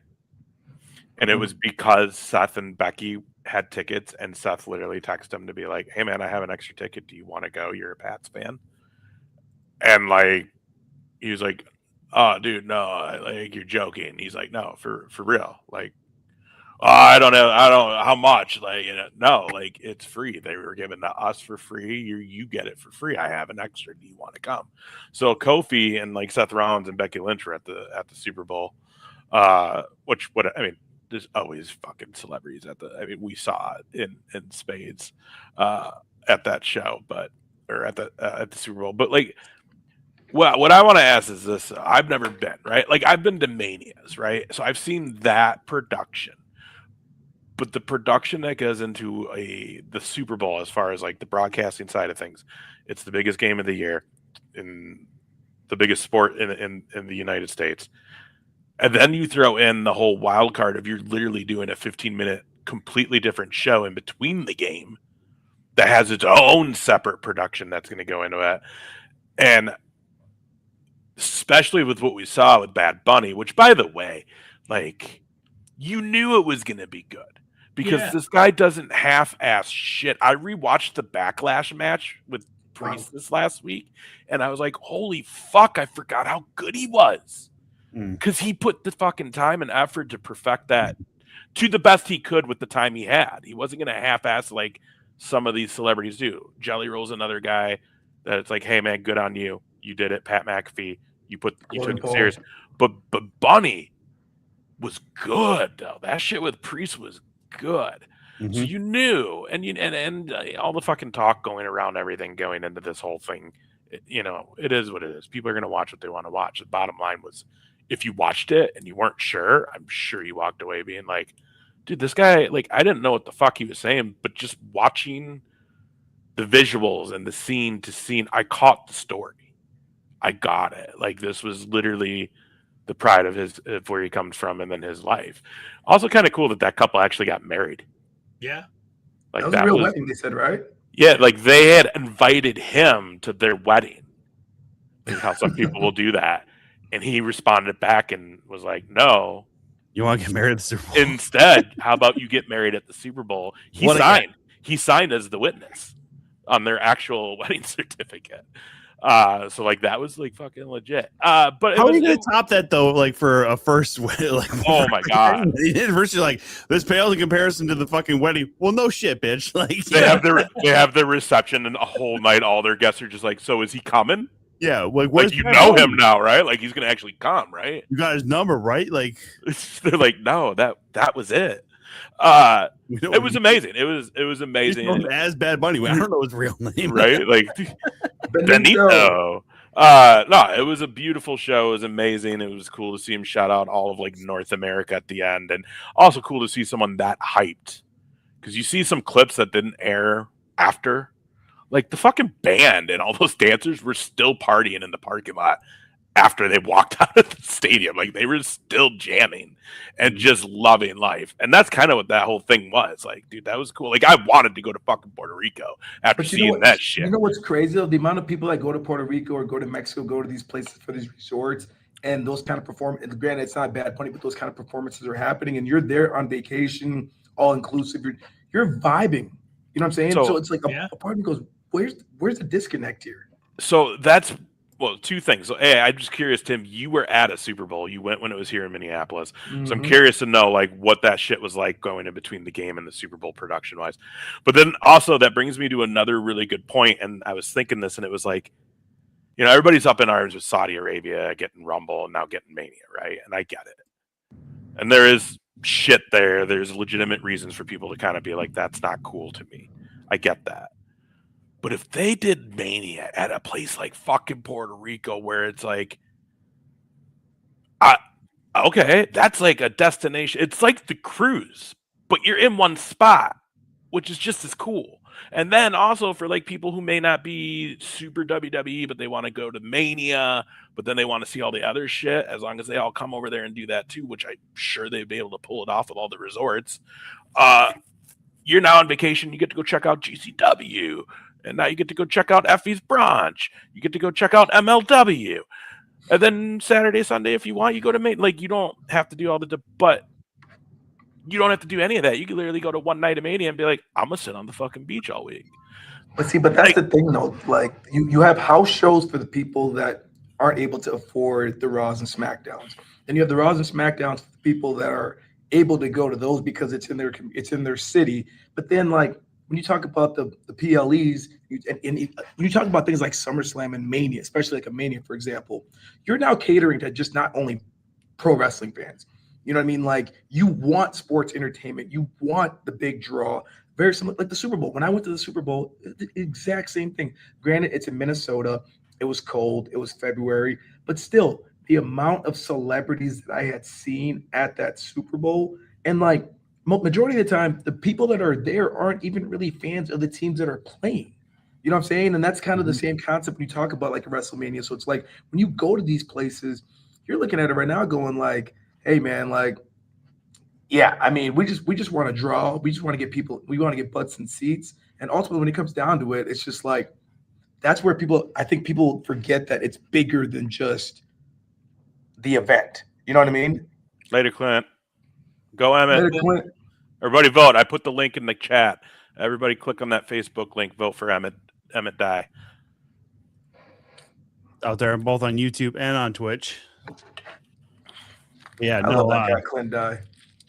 and it was because Seth and Becky had tickets, and Seth literally texted him to be like, "Hey man, I have an extra ticket. Do you want to go? You're a Pats fan." And like, he was like, "Oh, dude, no, like, you're joking." He's like, "No, for real. Like, I don't know how much. Like, no, like, it's free. They were given to us for free. You get it for free. I have an extra. Do you want to come?" So Kofi and like Seth Rollins and Becky Lynch were at the Super Bowl. There's always fucking celebrities we saw it in spades at that show, or at the Super Bowl. But like, well, what I want to ask is this: I've never been, right? Like, I've been to Manias, right? So I've seen that production. But the production that goes into the Super Bowl, as far as like the broadcasting side of things, it's the biggest game of the year, in the biggest sport in the United States. And then you throw in the whole wild card of you're literally doing a 15-minute completely different show in between the game that has its own separate production that's going to go into it. And especially with what we saw with Bad Bunny, which, by the way, like, you knew it was going to be good. Because this guy doesn't half-ass shit. I rewatched the Backlash match with Priest this last week, and I was like, holy fuck, I forgot how good he was. Because he put the fucking time and effort to perfect that to the best he could with the time he had. He wasn't going to half-ass like some of these celebrities do. Jelly Roll's another guy that it's like, hey man, good on you. You did it. Pat McAfee, you took it serious. But Bunny was good though. That shit with Priest was good. So you knew, and all the fucking talk going around everything going into this whole thing, it is what it is. People are going to watch what they want to watch. The bottom line was, if you watched it and you weren't sure, I'm sure you walked away being like, dude, this guy, like, I didn't know what the fuck he was saying, but just watching the visuals and the scene to scene, I caught the story. I got it. Like, this was literally the pride of where he comes from and then his life. Also kind of cool that couple actually got married. Yeah. Like that was a real wedding, they said, right? Yeah, like they had invited him to their wedding. Like how some people will do that. And he responded back and was like, no. You want to get married at the Super Bowl? Instead, how about you get married at the Super Bowl? He signed as the witness on their actual wedding certificate. So like that was like fucking legit. But how are you gonna top that though? Like for a first wedding, like oh my god, first you're like this pales in comparison to the fucking wedding. Well, no shit, bitch. Like they have their reception and a whole night. All their guests are just like, so is he coming? Yeah, like you know him now, right? Like he's gonna actually come, right? You got his number, right? Like they're like, no, that was it. It was amazing. It was amazing. As Bad Bunny, I don't know his real name, right? Like Benito. No, it was a beautiful show. It was amazing. It was cool to see him shout out all of like North America at the end, and also cool to see someone that hyped. Because you see some clips that didn't air after. Like the fucking band and all those dancers were still partying in the parking lot after they walked out of the stadium. Like they were still jamming and just loving life. And that's kind of what that whole thing was. Like, dude, that was cool. Like I wanted to go to fucking Puerto Rico after seeing that shit. You know what's crazy though? The amount of people that go to Puerto Rico or go to Mexico, go to these places for these resorts and those kind of performances. Granted, it's not Bad Bunny, but those kind of performances are happening and you're there on vacation, all inclusive. You're vibing. You know what I'm saying? So it's like a part of me goes, where's the disconnect here? So that's two things. So hey, I'm just curious, Tim, you were at a Super Bowl. You went when it was here in Minneapolis. So I'm curious to know like what that shit was like going in between the game and the Super Bowl production wise. But then also that brings me to another really good point. And I was thinking this and it was like, everybody's up in arms with Saudi Arabia getting Rumble and now getting Mania, right? And I get it. And there is shit there. There's legitimate reasons for people to kind of be like, that's not cool to me. I get that. But if they did Mania at a place like fucking Puerto Rico where it's like, okay, that's like a destination. It's like the cruise, but you're in one spot, which is just as cool. And then also for like people who may not be super WWE, but they want to go to Mania, but then they want to see all the other shit, as long as they all come over there and do that too, which I'm sure they'd be able to pull it off with all the resorts. You're now on vacation. You get to go check out GCW. And now you get to go check out Effie's Brunch. You get to go check out MLW. And then Saturday, Sunday, if you want, you go to Maine. Like, you don't have to do all but you don't have to do any of that. You can literally go to one night of Mania and be like, I'm going to sit on the fucking beach all week. But that's the thing, though. Like, you have house shows for the people that aren't able to afford the Raws and SmackDowns. Then you have the Raws and SmackDowns for the people that are able to go to those because it's in their city. But then, like, when you talk about the PLEs, and when you talk about things like SummerSlam and Mania, especially like a Mania, for example, you're now catering to just not only pro wrestling fans. You know what I mean? Like you want sports entertainment. You want the big draw. Very similar, like the Super Bowl. When I went to the Super Bowl, the exact same thing. Granted, it's in Minnesota. It was cold. It was February. But still, the amount of celebrities that I had seen at that Super Bowl, and like, majority of the time, the people that are there aren't even really fans of the teams that are playing. You know what I'm saying? And that's kind of the same concept when you talk about like a WrestleMania. So it's like when you go to these places, you're looking at it right now going like, hey, man, like, yeah, I mean, we just want to draw. We just want to get people. We want to get butts and seats. And ultimately, when it comes down to it, it's just like that's where I think people forget that it's bigger than just the event. You know what I mean? Later, Clint. Go, Emmett. Later, Clint. Everybody vote. I put the link in the chat. Everybody click on that Facebook link. Vote for Emmett Dye. out there, both on YouTube and on Twitch. Yeah, I love that guy, Clint Dye.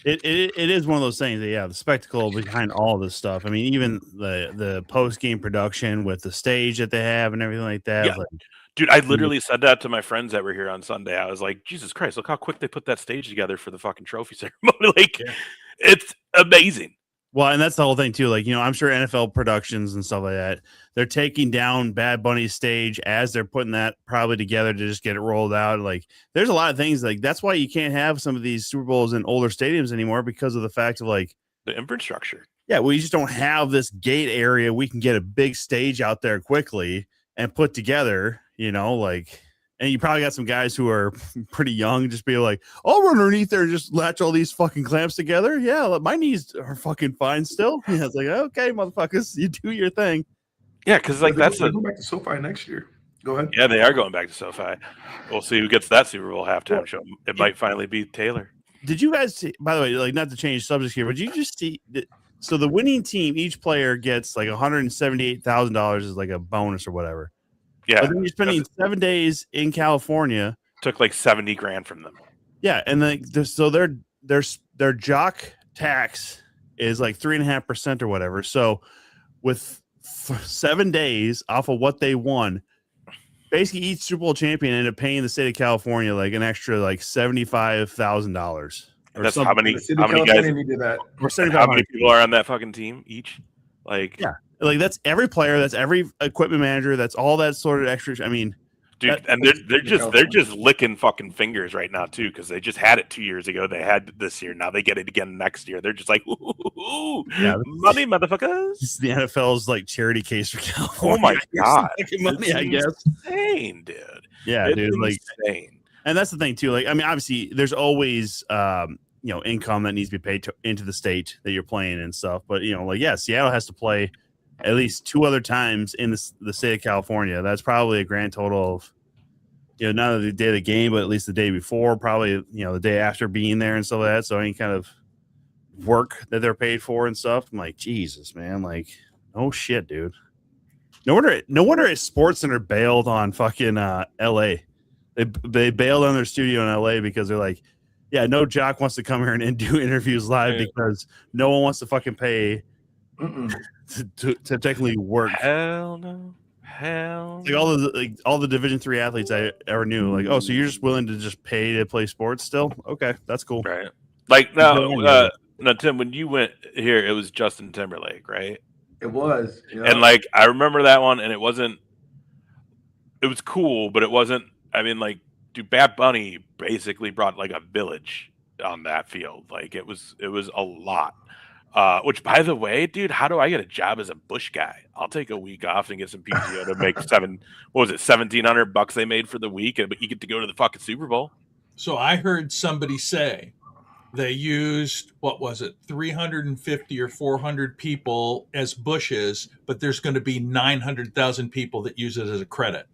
It is one of those things that, yeah, the spectacle behind all this stuff. I mean, even the post game production with the stage that they have and everything like that. Yeah. Like, dude, I literally said that to my friends that were here on Sunday. I was like, Jesus Christ, look how quick they put that stage together for the fucking trophy ceremony. Like, it's amazing. Well, and that's the whole thing too. Like, you know, I'm sure NFL productions and stuff like that, they're taking down Bad Bunny's stage as they're putting that probably together to just get it rolled out. Like, there's a lot of things like that's why you can't have some of these Super Bowls in older stadiums anymore because of the fact of like the infrastructure. Yeah, we just don't have this gate area. We can get a big stage out there quickly and put together, you know, like. And you probably got some guys who are pretty young, just be like, I'll run underneath there and just latch all these fucking clamps together. Yeah, my knees are fucking fine still. Yeah, it's like, okay, motherfuckers, you do your thing. Yeah, because like they're going back to SoFi next year. Go ahead. Yeah, they are going back to SoFi. We'll see who gets that Super Bowl halftime show. It might finally be Taylor. Did you guys see, by the way, like not to change subjects here, but did you just see so the winning team, each player gets like $178,000 as like a bonus or whatever. Yeah, but then you're spending 7 days in California. Took like 70 grand from them. Yeah, and then so their jock tax is like 3.5% or whatever. So with 7 days off of what they won, basically each Super Bowl champion ended up paying the state of California like an extra like $75,000. That's how many guys? Or how many people are on that fucking team each? Like, yeah. Like that's every player, that's every equipment manager, that's all that sort of extra. I mean, dude, and they're just licking fucking fingers right now too because they just had it 2 years ago. They had it this year. Now they get it again next year. They're just like, ooh, yeah, money, motherfuckers. This is the NFL's like charity case for California. Oh my god, money, I guess. Insane, dude. Yeah, it's dude, like insane. And that's the thing too. Like, I mean, obviously, there's always income that needs to be paid into the state that you're playing and stuff. But Seattle has to play at least 2 other times in the state of California. That's probably a grand total of, not only the day of the game, but at least the day before, probably, the day after being there and stuff like that. So any kind of work that they're paid for and stuff. I'm like, Jesus, man, like, oh shit, dude. No wonder a Sports Center bailed on fucking LA. They bailed on their studio in LA because they're like, yeah, no jock wants to come here and do interviews live because no one wants to fucking pay to technically work. Hell no. Hell. Like all the Division III athletes I ever knew, like, oh, so you're just willing to just pay to play sports still? Okay, that's cool. Right. Like now, Tim, when you went here, it was Justin Timberlake, right? It was. Yeah. And like I remember that one, and it was cool, but it wasn't. I mean, like, dude, Bad Bunny basically brought like a village on that field. Like it was a lot. Which, by the way, dude, how do I get a job as a Bush guy? I'll take a week off and get some PTO to make $1,700 they made for the week, but you get to go to the fucking Super Bowl. So I heard somebody say they used 350 or 400 people as Bushes, but there's going to be 900,000 people that use it as a credit.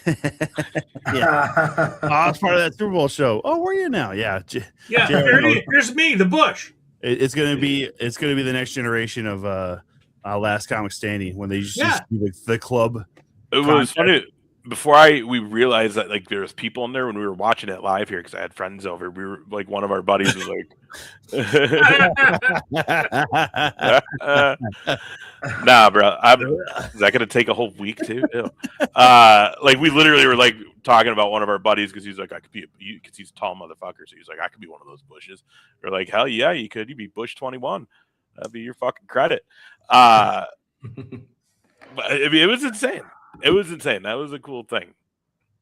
Yeah, I was part of that Super Bowl show. Oh, where are you now? Yeah, here's me, the Bush. It's gonna be the next generation of Last Comic Standing when they just do the club. It was funny before we realized that like there was people in there when we were watching it live here because I had friends over. We were like one of our buddies was like, "Nah, bro, is that gonna take a whole week too?" Like we literally were like talking about one of our buddies because he's like, I could be because he's a tall motherfucker, so he's like, I could be one of those Bushes. We're like, hell yeah, you could. You'd be Bush 21. That'd be your fucking credit. But I mean, it was insane. It was insane. That was a cool thing.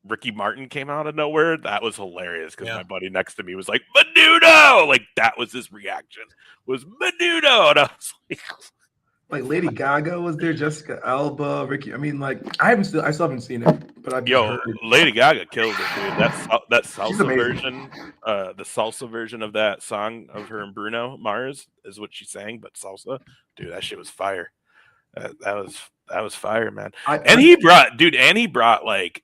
Ricky Martin came out of nowhere. That was hilarious because my buddy next to me was like, Menudo! Like, that was his reaction. Was Menudo! And I was like Lady Gaga was there, Jessica Alba, Ricky. I mean, like, I still haven't seen it, but I've heard it. Lady Gaga killed it, dude. That salsa version, the salsa version of that song of her and Bruno Mars is what she sang, but salsa, dude, that shit was fire. That was fire, man. He brought like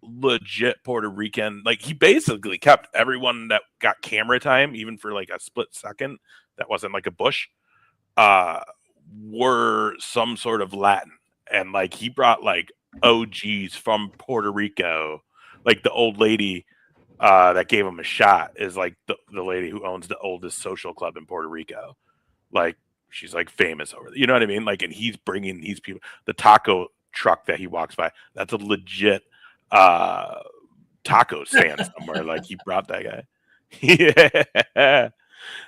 legit Puerto Rican. Like he basically kept everyone that got camera time, even for like a split second, that wasn't like a Bush, were some sort of Latin. And like he brought like OGs from Puerto Rico. Like the old lady that gave him a shot is like the lady who owns the oldest social club in Puerto Rico. Like she's like famous over there. You know what I mean? Like, and he's bringing these people. The taco truck that he walks by, that's a legit taco stand somewhere. Like he brought that guy. Yeah.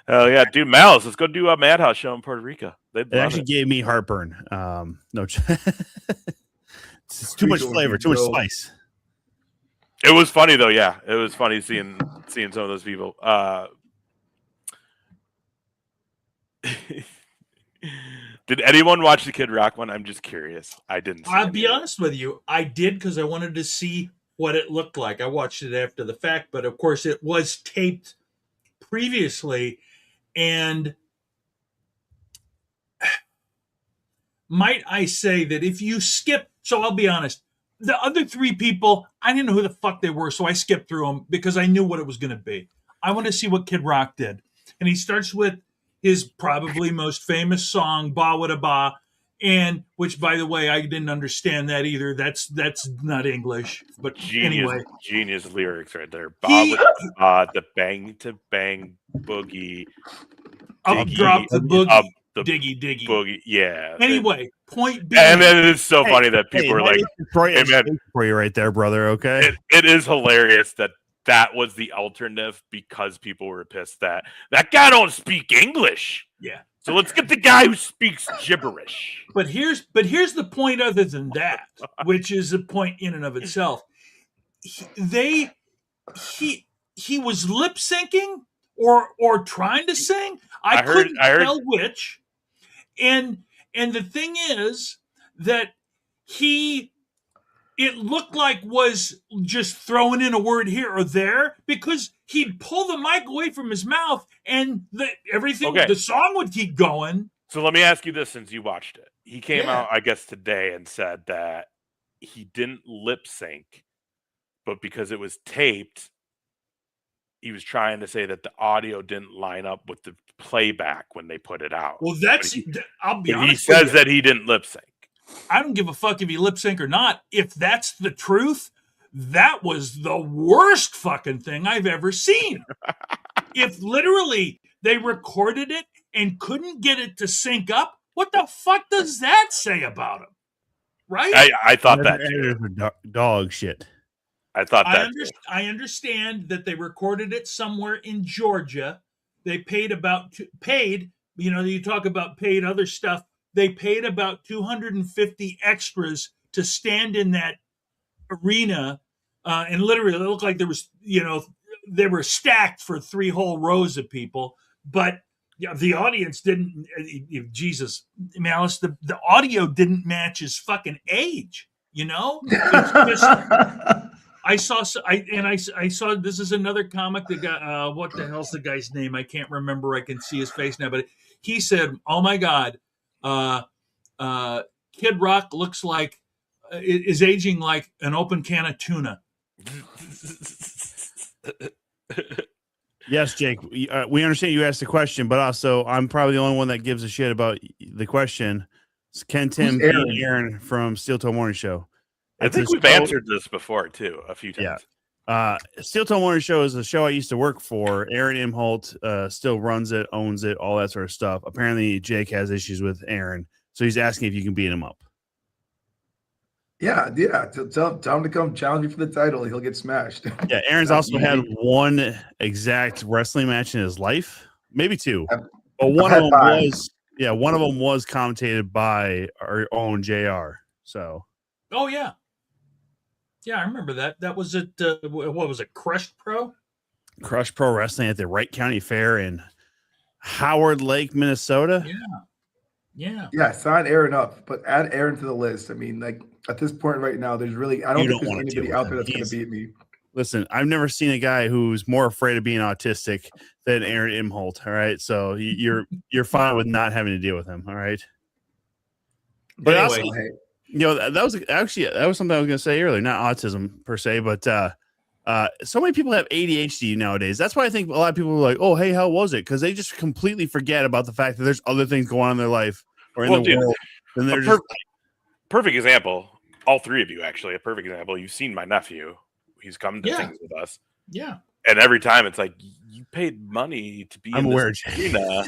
Oh yeah, dude, Malice, let's go do a Madhouse show in Puerto Rico. It actually gave me heartburn. No, it's too much flavor, too much spice. It was funny though. Yeah, it was funny seeing some of those people. Did anyone watch the Kid Rock one? I'm just curious. I didn't. I'll be honest with you. I did because I wanted to see what it looked like. I watched it after the fact, but of course it was taped previously, and might I say that if you skip, so I'll be honest, the other three people, I didn't know who the fuck they were, so I skipped through them because I knew what it was going to be. I want to see what Kid Rock did. And he starts with his probably most famous song, Ba Wada Ba, and which, by the way, I didn't understand that either. That's not English, but anyway. Genius lyrics right there. Ba Wada Ba, the bang to bang boogie. Up drop the boogie. Diggy boogie. Yeah. Anyway, point being, and then it's so funny that people are like, "Hey man, for you right there, brother." Okay, it is hilarious that was the alternative because people were pissed that guy don't speak English. Yeah. So let's get the guy who speaks gibberish. But here's the point. Other than that, which is a point in and of itself, he was lip syncing or trying to sing. I couldn't tell which. And the thing is that it looked like was just throwing in a word here or there because he'd pull the mic away from his mouth and the song would keep going. So let me ask you this, since you watched it. He came out, I guess, today and said that he didn't lip sync, but because it was taped, he was trying to say that the audio didn't line up with the playback when they put it out. Well, I'll be honest. He says that he didn't lip sync. I don't give a fuck if he lip sync or not. If that's the truth, that was the worst fucking thing I've ever seen. If literally they recorded it and couldn't get it to sync up, what the fuck does that say about him? Right? I thought that too. Dog shit. I thought that. I understand that they recorded it somewhere in Georgia. They paid, you know, you talk about paid other stuff. They paid about 250 extras to stand in that arena. And literally it looked like there was, you know, they were stacked for 3 whole rows of people. But yeah, the audience didn't, Jesus, Malice, the audio didn't match his fucking age, you know? It's just, I saw this is another comic that got what the hell's the guy's name? I can't remember. I can see his face now, but he said, "Oh my God, Kid Rock looks like is aging like an open can of tuna." Yes, Jake, we understand you asked the question, but also I'm probably the only one that gives a shit about the question. It's Ken Tim Aaron from Steel Toe Morning Show. I think we've answered this before too a few times. Yeah. Steel Toe Morning Show is a show I used to work for. Aaron Imholt still runs it, owns it, all that sort of stuff. Apparently, Jake has issues with Aaron, so he's asking if you can beat him up. Yeah. Tell him to come challenge me for the title. He'll get smashed. Yeah, Aaron's also had one exact wrestling match in his life, maybe 2, but one of them was commentated by our own JR. So. Oh yeah. Yeah, I remember that. That was at what was it? Crush Pro Wrestling at the Wright County Fair in Howard Lake, Minnesota. Yeah. Sign Aaron up, but add Aaron to the list. I mean, like at this point right now, there's really I don't think there's anybody out there that's going to beat me. Listen, I've never seen a guy who's more afraid of being autistic than Aaron Imholt. All right, so you're fine with not having to deal with him. All right, but anyway. also, you know, that was something I was going to say earlier, not autism per se, but so many people have ADHD nowadays. That's why I think a lot of people are like, "Oh, hey, how was it?" Because they just completely forget about the fact that there's other things going on in their life or in the world. And they're perfect example. all three of you, actually, a perfect example. You've seen my nephew. He's come to Yeah. things with us. Yeah. And every time it's like, you paid money to be I'm in aware, this arena,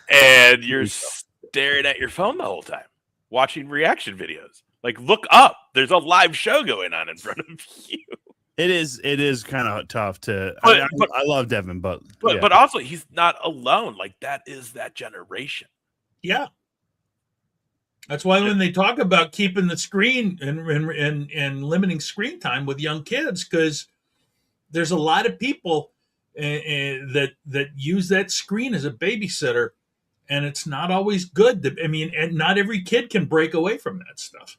and you're staring at your phone the whole time, watching reaction videos. Like, look up. There's a live show going on in front of you. It is kind of tough to. But- I love Devin, but But also, he's not alone. Like, that is that generation. Yeah. That's why when they talk about keeping the screen and limiting screen time with young kids, because there's a lot of people that use that screen as a babysitter, and it's not always good. And not every kid can break away from that stuff.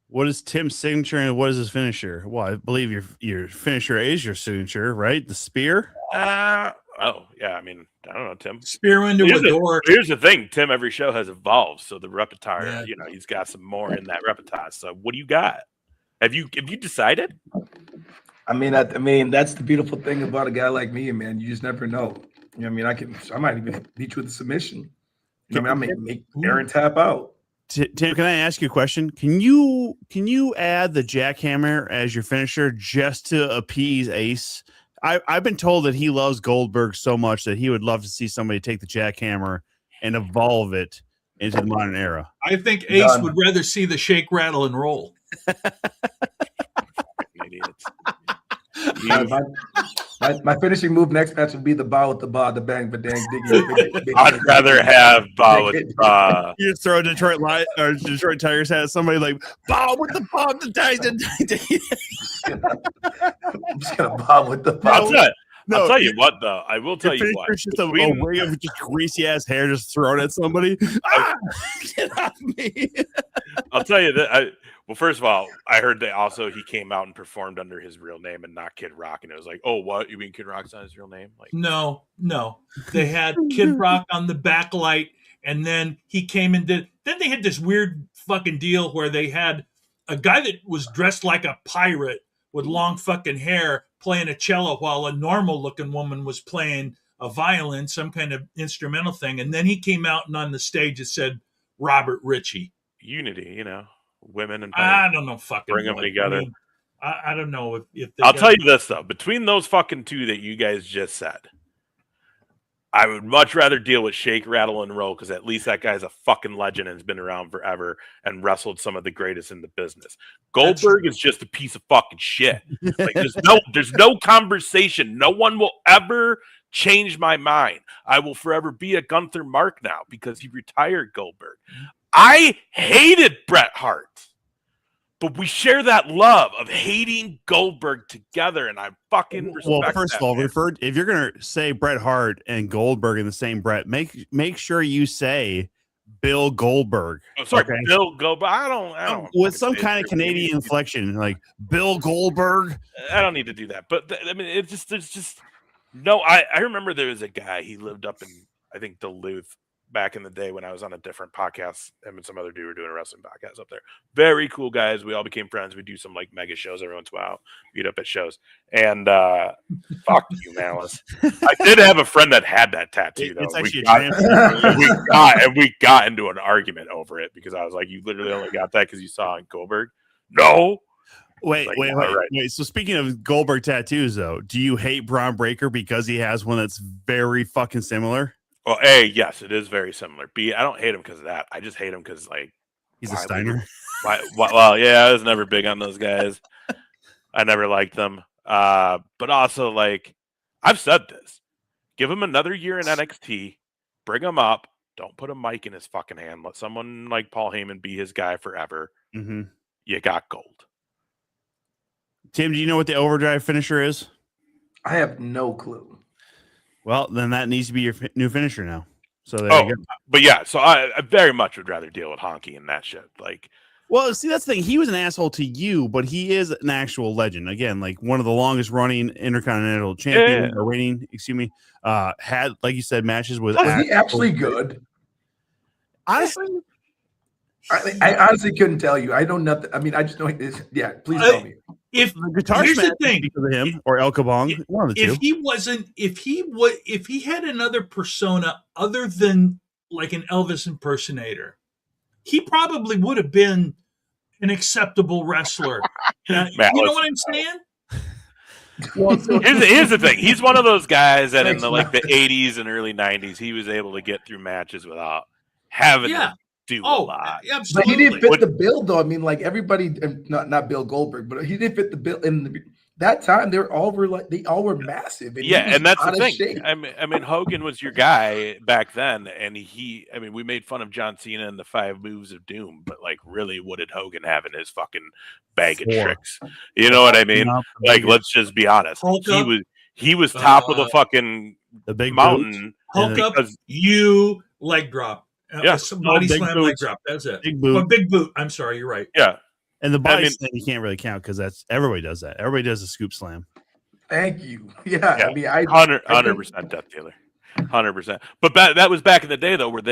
what is Tim's signature and what is his finisher? Well, I believe your finisher is your signature, right? The spear. Oh, yeah. I mean, I don't know, Tim. Spear into a door. Here's the thing, Tim. Every show has evolved, so the repertoire, Yeah. he's got some more in that repertoire. So, what do you got? Have you decided? I mean, that's the beautiful thing about a guy like me, man. You just never know. You know what I mean? I might even beat you with a submission. You know what I mean? I make Aaron tap out. Tim, can I ask you a question? Can you add the jackhammer as your finisher just to appease Ace? I've been told that he loves Goldberg so much that he would love to see somebody take the jackhammer and evolve it into the modern era. I think Ace would rather see the shake, rattle, and roll. Idiots. My finishing move next match would be the bow with the bang, but dang, diggy. I'd rather have bow with You just throw a Detroit Lions or Detroit Tigers hat at somebody like bow with the bomb the Titan. I'm just gonna bow with the bow. I'll tell you what, though. I will tell you what. It's just a way of just greasy ass hair just thrown at somebody. Get off me! I'll tell you that. Well, first of all, I heard that he came out and performed under his real name and not Kid Rock, and it was like, oh, what? You mean Kid Rock's not his real name? Like, no. They had Kid Rock on the backlight, and then he came and did. Then they had this weird fucking deal where they had a guy that was dressed like a pirate with long fucking hair playing a cello while a normal looking woman was playing a violin, some kind of instrumental thing. And then he came out and on the stage it said Robert Ritchie. Unity, women and I don't know, fucking bring them together. I don't know if I'll tell you this though, between those fucking two that you guys just said, I would much rather deal with Shake, Rattle, and Roll because at least that guy's a fucking legend and has been around forever and wrestled some of the greatest in the business. Goldberg is just a piece of fucking shit. Like there's no conversation. No one will ever change my mind. I will forever be a Gunther Mark now because he retired Goldberg. I hated Bret Hart. But we share that love of hating Goldberg together, and I fucking respect Well, first that, of all, man. if you're gonna say Bret Hart and Goldberg in the same breath, make sure you say Bill Goldberg. Oh, sorry, okay? Bill Goldberg. I don't With some kind of Canadian inflection, like Bill Goldberg. I don't need to do that. But I mean, there's just no. I remember there was a guy. He lived up in I think Duluth back in the day when I was on a different podcast. Him and some other dude were doing a wrestling podcast up there. Very cool guys. We all became friends. We do some like mega shows every once in a while. Meet up at shows. And fuck you, Malice. I did have a friend that had that tattoo though. It's actually We got into an argument over it because I was like, you literally only got that because you saw in Goldberg. No. Wait. Right. So speaking of Goldberg tattoos, though, do you hate Braun Breaker because he has one that's very fucking similar? Well, A, yes, it is very similar. B, I don't hate him because of that. I just hate him because like He's a Steiner. Well, yeah, I was never big on those guys. I never liked them. But also, like, I've said this. Give him another year in NXT. Bring him up. Don't put a mic in his fucking hand. Let someone like Paul Heyman be his guy forever. Mm-hmm. You got gold. Tim, do you know what the overdrive finisher is? I have no clue. Well, then that needs to be your new finisher now. So there you go. But yeah, so I very much would rather deal with Honky and that shit. Like, well, see, that's the thing. He was an asshole to you, but he is an actual legend. Again, like one of the longest running Intercontinental Champion or reigning, excuse me, had, like you said, matches with. Was he actually good? Honestly, I honestly couldn't tell you. I know nothing. I mean, I just know this. Yeah, please tell me. If the guitar here's the thing, because of him or El Kabong, one of the two. If he had another persona other than like an Elvis impersonator, he probably would have been an acceptable wrestler. You know what I'm saying? Well, so Here's the thing. He's one of those guys that in Thanks, the Matt. 80s and early 90s, he was able to get through matches without having to do a lot. But Absolutely. he didn't fit the bill, though. I mean, like everybody, not Bill Goldberg, but he didn't fit the bill. In that time, they all were massive. And And that's the thing. Shape. I mean, Hogan was your guy back then, and we made fun of John Cena and the 5 moves of doom, but like, really, what did Hogan have in his fucking bag of tricks? You know what I mean? Like, let's just be honest. He was top of the fucking big mountain. Hulk up, you leg drop. Body slam, leg drop. That's it. Big boot. Big boot. I'm sorry, you're right. Yeah. And the body slam you can't really count because everybody does that. Everybody does a scoop slam. Thank you. Yeah. I mean, 100% Death Dealer. 100%. But that was back in the day, though, where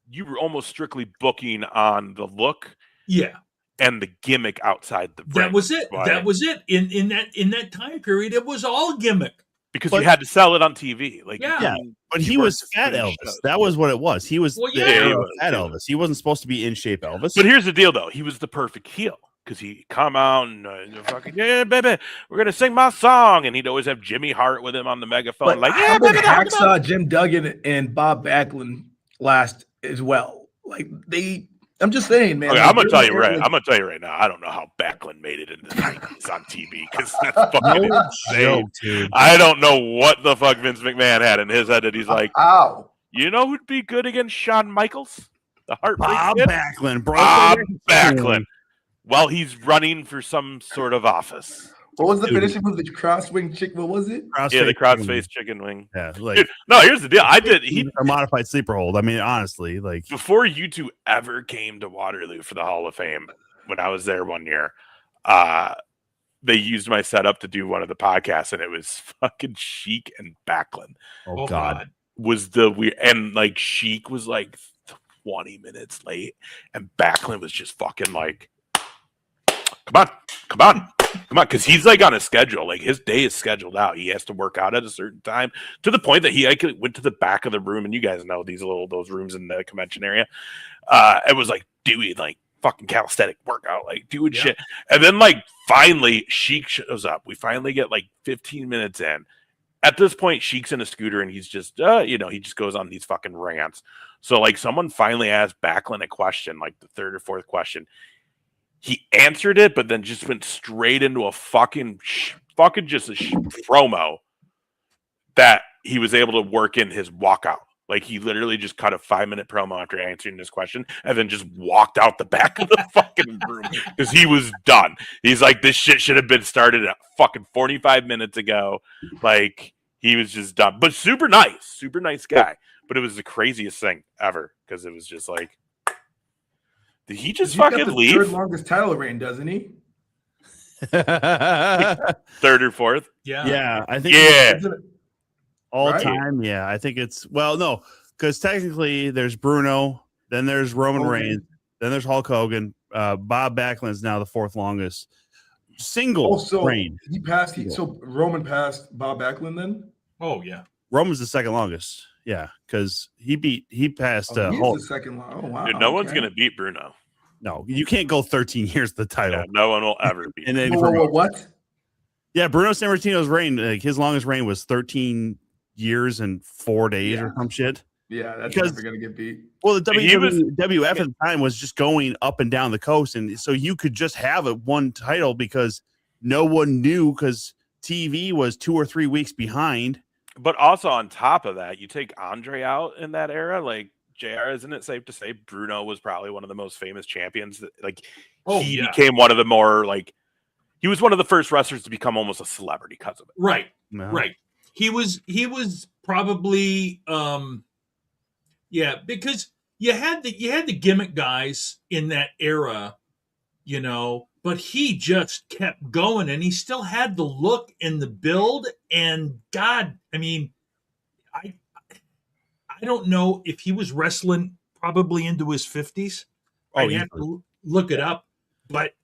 you were almost strictly booking on the look. Yeah. And the gimmick outside the ring. That was it. That was it. In that time period, it was all gimmick. Because you had to sell it on TV. Like, but he was fat Elvis. That was what it was. He was fat Elvis. He wasn't supposed to be in shape Elvis. But here's the deal, though. He was the perfect heel. Because he'd come out and fucking, yeah, baby, we're going to sing my song. And he'd always have Jimmy Hart with him on the megaphone. But how did Hacksaw Jim Duggan and Bob Backlund last as well? Like, I'm just saying, man. Okay, I'm gonna tell you right now. I don't know how Backlund made it into the 90s on TV because that's fucking insane. Dude. I don't know what the fuck Vince McMahon had in his head that he's like, you know who'd be good against Shawn Michaels? The Heartbreak Kid? Backlund, bro. Bob Backlund. While he's running for some sort of office. What was the finishing move? The crosswing chick? What was it? The crossface chicken wing. Yeah, like dude, no. Here's the deal. A modified sleeper hold. I mean, honestly, like before you two ever came to Waterloo for the Hall of Fame, when I was there one year, they used my setup to do one of the podcasts, and it was fucking Sheik and Backlund. Oh God, was the weird and like Sheik was like 20 minutes late, and Backlund was just fucking like, come on. Because he's like on a schedule. Like his day is scheduled out. He has to work out at a certain time to the point that he went to the back of the room, and you guys know those rooms in the convention area. It was like doing like fucking calisthenic workout, like doing shit. And then like finally Sheik shows up. We finally get like 15 minutes in. At this point, Sheik's in a scooter, and he's just he just goes on these fucking rants. So like someone finally asked Backlund a question, like the third or fourth question. He answered it, but then just went straight into a fucking promo that he was able to work in his walkout. Like he literally just cut a 5-minute promo after answering this question and then just walked out the back of the fucking room because he was done. He's like, this shit should have been started at fucking 45 minutes ago. Like he was just done, but super nice guy. But it was the craziest thing ever because it was just like, did he just fucking leave? Third longest title reign, doesn't he? Third or fourth? Yeah. I think all time. Yeah, I think it's no, because technically there's Bruno, then there's Roman Reigns, then there's Hulk Hogan. Bob Backlund is now the fourth longest single reign. So Roman passed Bob Backlund then? Oh yeah, Roman's the second longest. Yeah, because he passed Hulk. The second long. Oh wow! Dude, no one's gonna beat Bruno. No, you can't go 13 years the title. Yeah, no one will ever beat. And then what? Yeah, Bruno Sammartino's reign, like his longest reign was 13 years and 4 days or some shit. Yeah, that's never gonna get beat. Well, the WWF at the time was just going up and down the coast, and so you could just have one title because no one knew because TV was 2 or 3 weeks behind. But also on top of that, you take Andre out in that era, like JR, isn't it safe to say Bruno was probably one of the most famous champions? He became one of the more he was one of the first wrestlers to become almost a celebrity because of it. Right. No. Right. He was probably because you had the gimmick guys in that era, but he just kept going, and he still had the look and the build. And God, I mean, I don't know if he was wrestling probably into his 50s. I have to look it up. But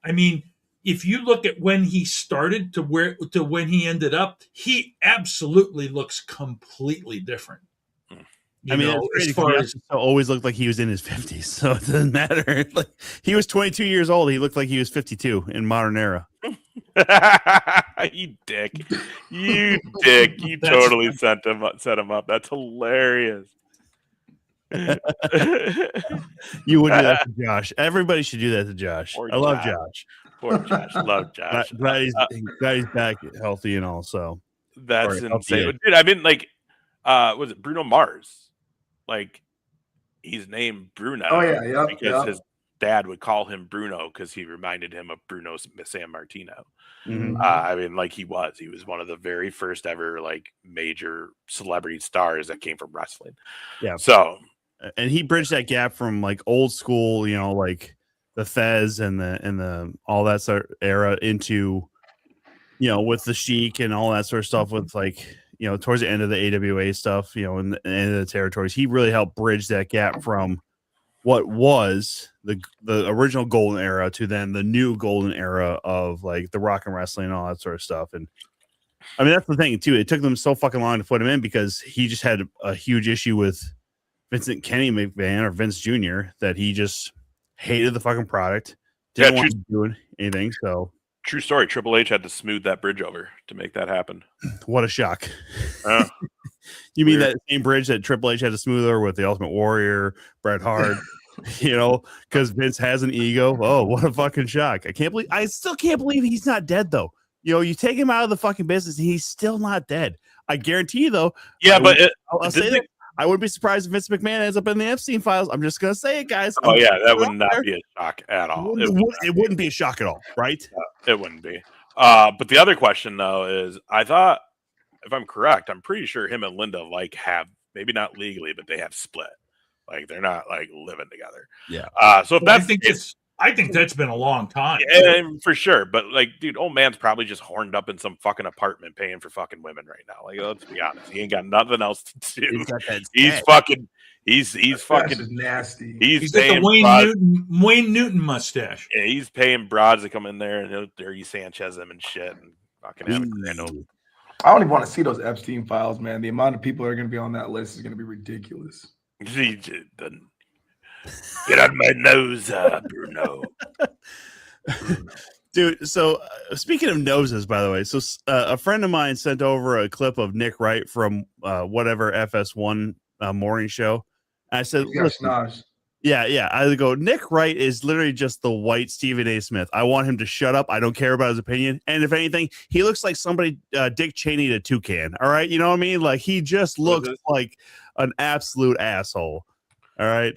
I mean, if you look at when he started to when he ended up, he absolutely looks completely different. I mean, it's crazy as far because as he always looked like he was in his 50s, so it doesn't matter. Like, he was 22 years old. He looked like he was 52 in modern era. You dick. You dick. You totally set him up. That's hilarious. You would do that to Josh. Everybody should do that to Josh. Poor I love Josh. Josh. Poor Josh. Love Josh. Glad he's back healthy and all. So That's Sorry, I'll say insane. it. Dude, I mean, like, was it Bruno Mars? Like, he's named Bruno. Oh, yeah, yep, because his dad would call him Bruno because he reminded him of Bruno San Martino. Mhm. I mean, like, he was one of the very first ever like major celebrity stars that came from wrestling. Yeah. So, and he bridged that gap from like old school, you know, like the Fez and the all that sort of era into, you know, with the Sheik and all that sort of stuff with like, you know, towards the end of the AWA stuff, you know, and the end of the territories. He really helped bridge that gap from what was the original golden era to then the new golden era of like the rock and wrestling and all that sort of stuff. And I mean, that's the thing too. It took them so fucking long to put him in because he just had a huge issue with Vincent Kenny McMahon or Vince Jr. that he just hated the fucking product. Didn't want to do anything. So true story. Triple H had to smooth that bridge over to make that happen. what a shock. You mean that same bridge that Triple H had to smooth over with the Ultimate Warrior, Bret Hart, you know, because Vince has an ego. Oh, what a fucking shock. I still can't believe he's not dead, though. You know, you take him out of the fucking business, he's still not dead. I guarantee you, though. Yeah, I'll say that. I wouldn't be surprised if Vince McMahon ends up in the Epstein files. I'm just going to say it, guys. Oh, yeah, that would not be a shock at all. It wouldn't be a shock at all, right? It wouldn't be. But the other question, though, is I thought, if I'm correct, I'm pretty sure him and Linda like have, maybe not legally, but they have split. Like they're not like living together. Yeah. So if that's I think that's been a long time. Yeah, for sure. But like, dude, old man's probably just horned up in some fucking apartment paying for fucking women right now. Like, let's be honest. He ain't got nothing else to do. He's fucking nasty. He's got the Wayne Newton mustache. Yeah, he's paying broads to come in there and he'll dirty Sanchez them and shit and fucking have a grand old. I don't even want to see those Epstein files, man. The amount of people that are going to be on that list is going to be ridiculous. He just doesn't get on my nose, Bruno. Dude, so speaking of noses, by the way, so a friend of mine sent over a clip of Nick Wright from whatever FS1 morning show. I said, yeah. I go, Nick Wright is literally just the white Stephen A. Smith. I want him to shut up. I don't care about his opinion. And if anything, he looks like somebody, Dick Cheney to Toucan. All right. You know what I mean? Like he just looks like an absolute asshole. All right.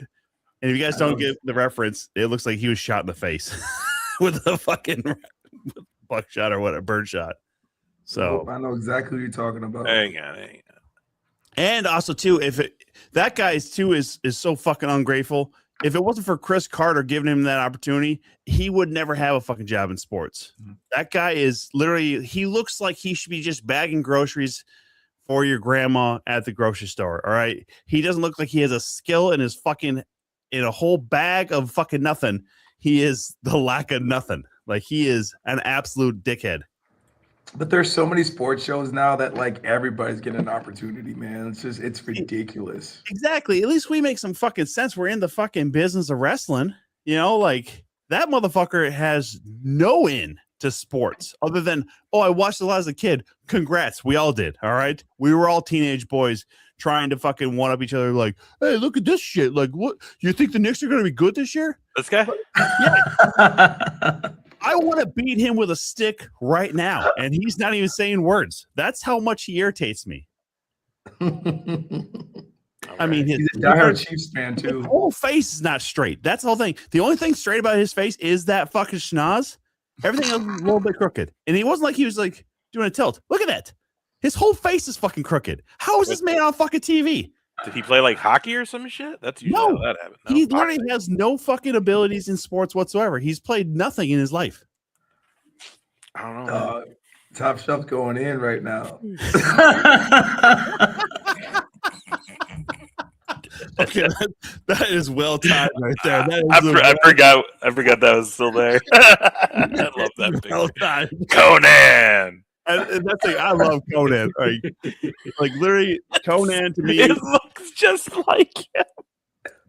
And if you guys don't get the reference, it looks like he was shot in the face with a fucking buckshot or what, a bird shot. So I know exactly what you're talking about. Hang on. And also too, that guy is so fucking ungrateful. If it wasn't for Chris Carter giving him that opportunity, he would never have a fucking job in sports. That guy is literally, he looks like he should be just bagging groceries for your grandma at the grocery store. All right. He doesn't look like he has a skill in a whole bag of fucking nothing. He is the lack of nothing. Like he is an absolute dickhead. But there's so many sports shows now that like everybody's getting an opportunity, man. It's ridiculous. Exactly. At least we make some fucking sense. We're in the fucking business of wrestling. You know, like that motherfucker has no in to sports other than, oh, I watched a lot as a kid. Congrats. We all did. All right. We were all teenage boys trying to fucking one up each other. Like, hey, look at this shit. Like, what? You think the Knicks are going to be good this year? This guy? Yeah. I want to beat him with a stick right now, and he's not even saying words. That's how much he irritates me. I mean, he's a diehard Chiefs fan too. His whole face is not straight. That's the whole thing. The only thing straight about his face is that fucking schnoz. Everything else is a little bit crooked, and he wasn't like he was like doing a tilt. Look at that. His whole face is fucking crooked. How is this man on fucking TV? Did he play like hockey or some shit? That's usually how that happens. He literally has no fucking abilities in sports whatsoever. He's played nothing in his life. I don't know. Top Shelf going in right now. Okay, that is well timed right there. I forgot that was still there. I love that picture. Well timed. Conan. And that's like, I love Conan. Like literally, Conan to me, It looks just like him.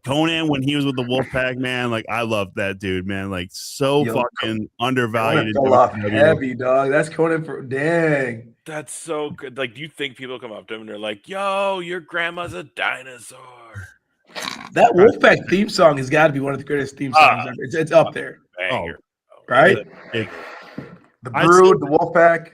Conan when he was with the Wolfpack, man. Like I love that dude, man. Like so Yo, fucking undervalued. Conan fell off heavy, dog. That's Conan for dang. That's so good. Like, do you think people come up to him and they're like, "Yo, your grandma's a dinosaur"? That Wolfpack theme song has got to be one of the greatest theme songs ever. It's up there, Banger. right? It, The Brood, the Wolfpack.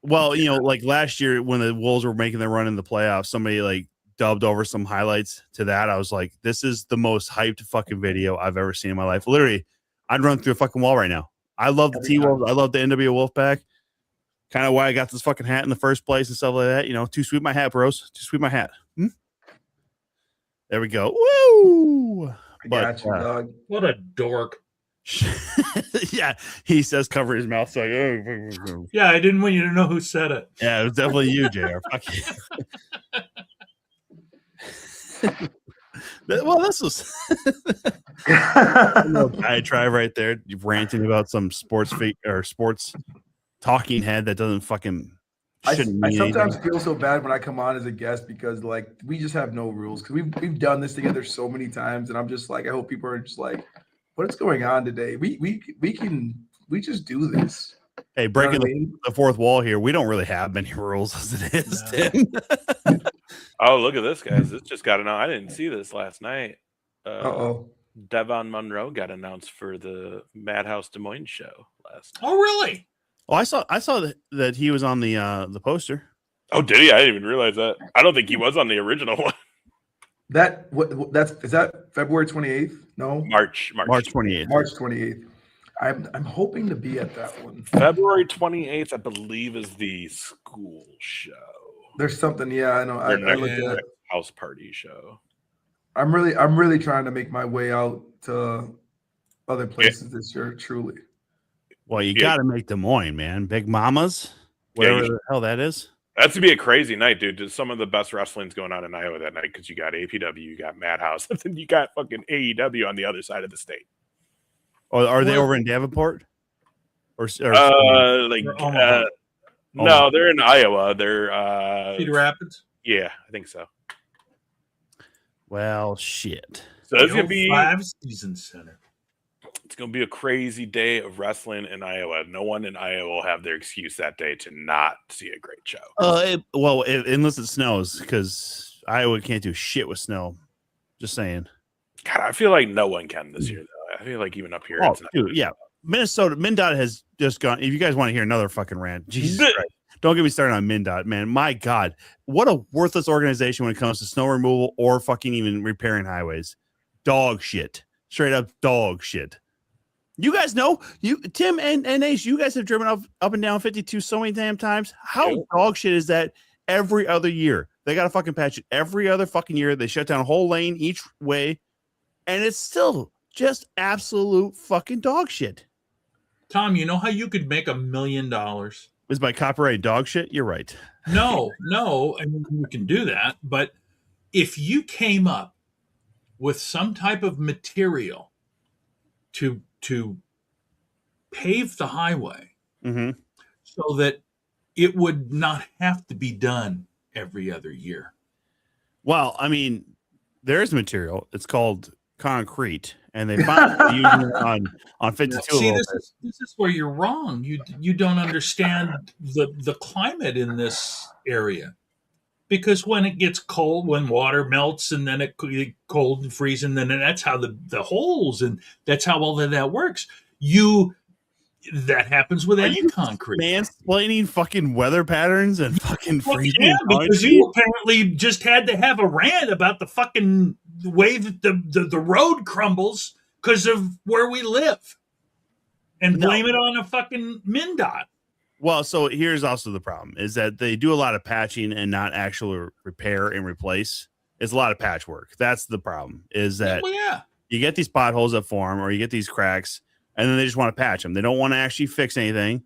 well, you know, like last year when the Wolves were making their run in the playoffs, somebody like dubbed over some highlights to that. I was like, this is the most hyped fucking video I've ever seen in my life. Literally, I'd run through a fucking wall right now. I love the T-Wolves. I love the NW Wolfpack. Kind of why I got this fucking hat in the first place and stuff like that. You know, too sweet my hat, bros. Too sweet my hat. There we go. Woo! I got you, dog. What a dork. Yeah, he says cover his mouth. So like, Yeah, I didn't want you to know who said it. yeah, it was definitely you, JR. Fuck you. Well, this was I try right there. You're ranting about some sports talking head that doesn't fucking. I Shouldn't mean sometimes anything. feel so bad when I come on as a guest because like we just have no rules because we've done this together so many times and I'm just like I hope people are just like what's going on today? We just do this. Hey, breaking You know what I mean? the fourth wall here. We don't really have many rules as it is. No. Tim. Oh, look at this, guys! This just got announced. I didn't see this last night. Uh-oh. Devon Monroe got announced for the Madhouse Des Moines show last night. Oh, really? Oh, I saw that he was on the poster. Oh, did he? I didn't even realize that. I don't think he was on the original one. Is that February 28th? No, March 28th. March 28th. I'm hoping to be at that one. February 28th, I believe, is the school show. There's something, yeah, I know. I looked at it. House party show. I'm really trying to make my way out to other places this year, truly. Well, you got to make Des Moines, man. Big Mamas, whatever the hell that is. That's to be a crazy night, dude. Just some of the best wrestling's going on in Iowa that night because you got APW, you got Madhouse, and then you got fucking AEW on the other side of the state. Oh, are they over in Davenport? Or no, they're in Iowa. They're Cedar Rapids? Yeah, I think so. Well, shit. So it's gonna be 5 Season Center. It's gonna be a crazy day of wrestling in Iowa. No one in Iowa will have their excuse that day to not see a great show. Unless it snows, because Iowa can't do shit with snow. Just saying. God, I feel like no one can this year, though. I feel like even up here, Oh, it's not dude, yeah. MnDOT has just gone. If you guys want to hear another fucking rant, Jesus Christ, don't get me started on MnDOT, man. My God, what a worthless organization when it comes to snow removal or fucking even repairing highways. Dog shit. Straight up dog shit. You guys know, Tim and Ace, you guys have driven up and down 52 so many damn times. How dog shit is that every other year? They got to fucking patch it every other fucking year. They shut down a whole lane each way, and it's still just absolute fucking dog shit. Tom, you know how you could make $1 million? Is by copyright dog shit? You're right. No. I mean, you can do that. But if you came up with some type of material to pave the highway so that it would not have to be done every other year. Well, I mean, there's material. It's called concrete, and they finally using it on 52. See, this is where you're wrong. You don't understand the climate in this area, because when it gets cold, when water melts, and then it cold and freezing, then that's how the holes, and that's how all of that works. That happens with any concrete. Mansplaining fucking weather patterns and fucking freezing. Yeah, because you apparently just had to have a rant about the fucking way that the road crumbles because of where we live, and blame it on a fucking MnDOT. Well, so here's also the problem is that they do a lot of patching and not actual repair and replace. It's a lot of patchwork. That's the problem is that you get these potholes that form or you get these cracks and then they just want to patch them. They don't want to actually fix anything.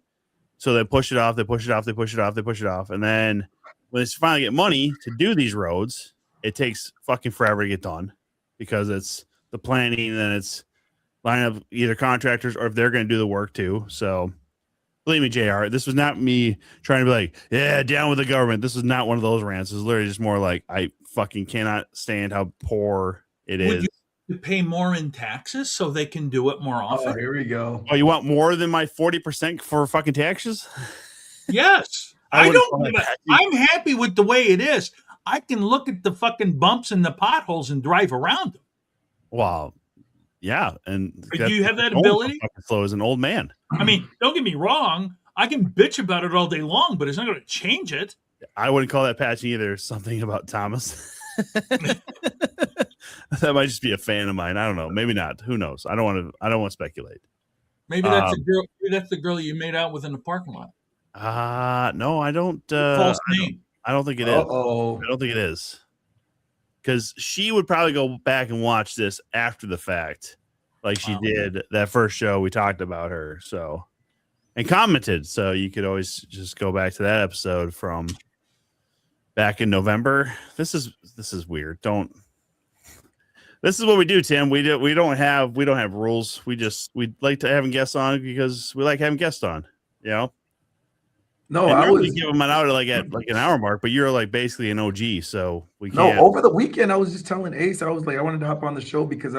So they push it off, they push it off, they push it off, they push it off. And then when they finally get money to do these roads, it takes fucking forever to get done because it's the planning and then it's lining up either contractors or if they're going to do the work too. So Believe me, JR, this was not me trying to be like, yeah, down with the government. This is not one of those rants. It's literally just more like, I fucking cannot stand how poor it Would is. you pay more in taxes so they can do it more Oh, often? here we go. Oh, you want more than my 40% for fucking taxes? Yes. I I wouldn't don't call give that a, taxing. I'm happy with the way it is. I can look at the fucking bumps and the potholes and drive around them. Wow. Yeah. And Do you have that going so ability? fucking slow as an old man. I mean, don't get me wrong. I can bitch about it all day long, but it's not going to change it. I wouldn't call that patching either. Something about Thomas. That might just be a fan of mine. I don't know. Maybe not. Who knows? I don't want to speculate. Maybe that's the girl. Maybe that's the girl you made out with in the parking lot. No, I don't. False name. I don't think it is. Uh-oh. I don't think it is. Because she would probably go back and watch this after the fact, like she did that first show we talked about her. So, and commented. So you could always just go back to that episode from back in November. This is weird. This is what we do, Tim. We don't have rules. We like to having guests on because we like having guests on. You know. No, and I was give them an out at an hour mark, but you're like basically an OG, so we no. can't. Over the weekend, I was just telling Ace, I was like, I wanted to hop on the show because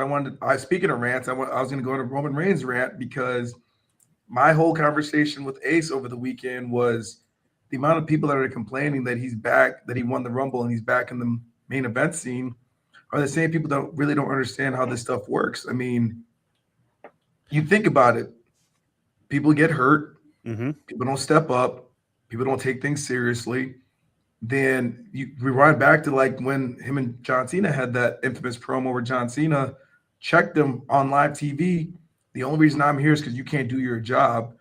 speaking of rants, I was going to go on a Roman Reigns rant because my whole conversation with Ace over the weekend was the amount of people that are complaining that he's back, that he won the Rumble and he's back in the main event scene, are the same people that really don't understand how this stuff works. I mean, you think about it, people get hurt, people don't step up. People don't take things seriously. Then you rewind back to like when him and John Cena had that infamous promo where John Cena checked him on live TV. The only reason I'm here is because you can't do your job.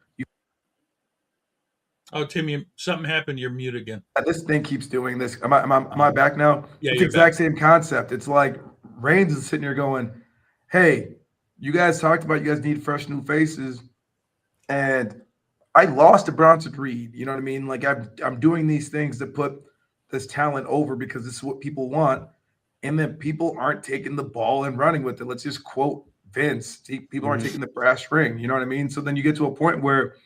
Oh, Tim, something happened. You're mute again. This thing keeps doing this. Am I back now? Yeah, it's the exact same concept. It's like Reigns is sitting here going, hey, you guys talked about you guys need fresh new faces. And I lost to Bronson Reed. You know what I mean? Like I'm doing these things to put this talent over because this is what people want. And then people aren't taking the ball and running with it. Let's just quote Vince. People aren't taking the brass ring. You know what I mean? So then you get to a point where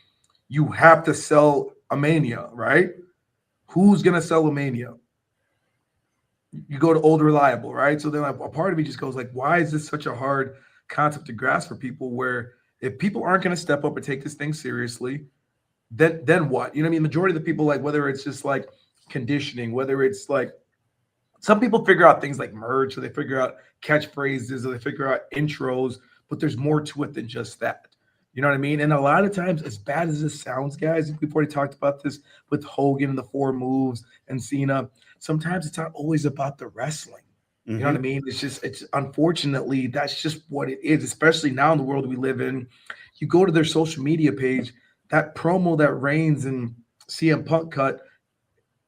you have to sell a Mania, right? Who's going to sell a Mania? You go to Old Reliable, right? So then a part of me just goes like, why is this such a hard concept to grasp for people where if people aren't going to step up and take this thing seriously, then what? You know what I mean? Majority of the people, like whether it's just like conditioning, whether it's like some people figure out things like merch, or they figure out catchphrases, or they figure out intros, but there's more to it than just that. You know what I mean? And a lot of times, as bad as this sounds, guys, we've already talked about this with Hogan and the 4 moves and Cena. Sometimes it's not always about the wrestling. You know what I mean? It's unfortunately, that's just what it is, especially now in the world we live in. You go to their social media page, that promo that Reigns and CM Punk cut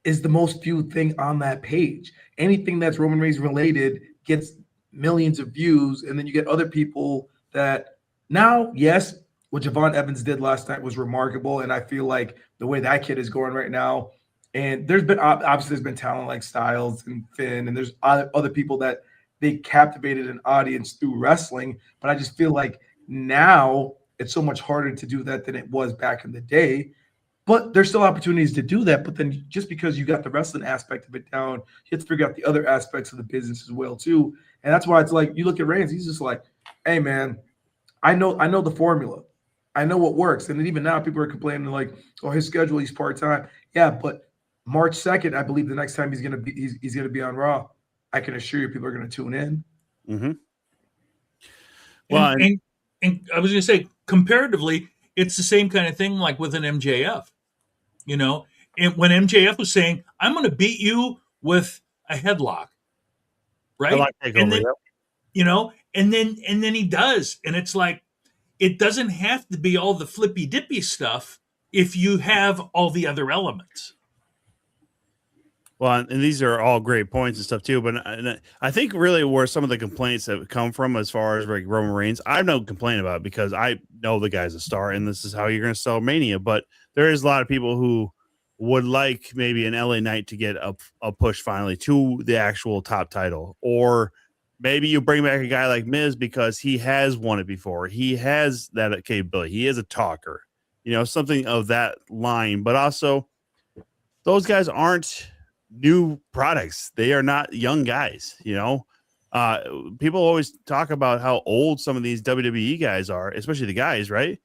is the most viewed thing on that page. Anything that's Roman Reigns related gets millions of views. And then you get other people that now, yes, what Javon Evans did last night was remarkable. And I feel like the way that kid is going right now, and there's been talent like Styles and Finn, and there's other people that they captivated an audience through wrestling. But I just feel like now it's so much harder to do that than it was back in the day. But there's still opportunities to do that. But then just because you got the wrestling aspect of it down, you have to figure out the other aspects of the business as well too. And that's why it's like you look at Reigns, he's just like, hey man, I know the formula. I know what works. And then even now people are complaining like, oh, his schedule, he's part-time. Yeah, but March 2nd, I believe the next time he's gonna be on Raw. I can assure you people are gonna tune in. Well, and I was gonna say comparatively, it's the same kind of thing like with an MJF. You know, and when MJF was saying, I'm gonna beat you with a headlock, right? And then, you know, and then he does, and it's like it doesn't have to be all the flippy dippy stuff if you have all the other elements. Well, and these are all great points and stuff too, but I think really where some of the complaints that come from as far as like Roman Reigns, I have no complaint about it because I know the guy's a star and this is how you're going to sell Mania. But there is a lot of people who would like maybe an LA Knight to get a push finally to the actual top title, or maybe you bring back a guy like Miz because he has won it before. He has that capability. He is a talker. something of that line. But also, those guys aren't new products. They are not young guys. People always talk about how old some of these WWE guys are, especially the guys, right?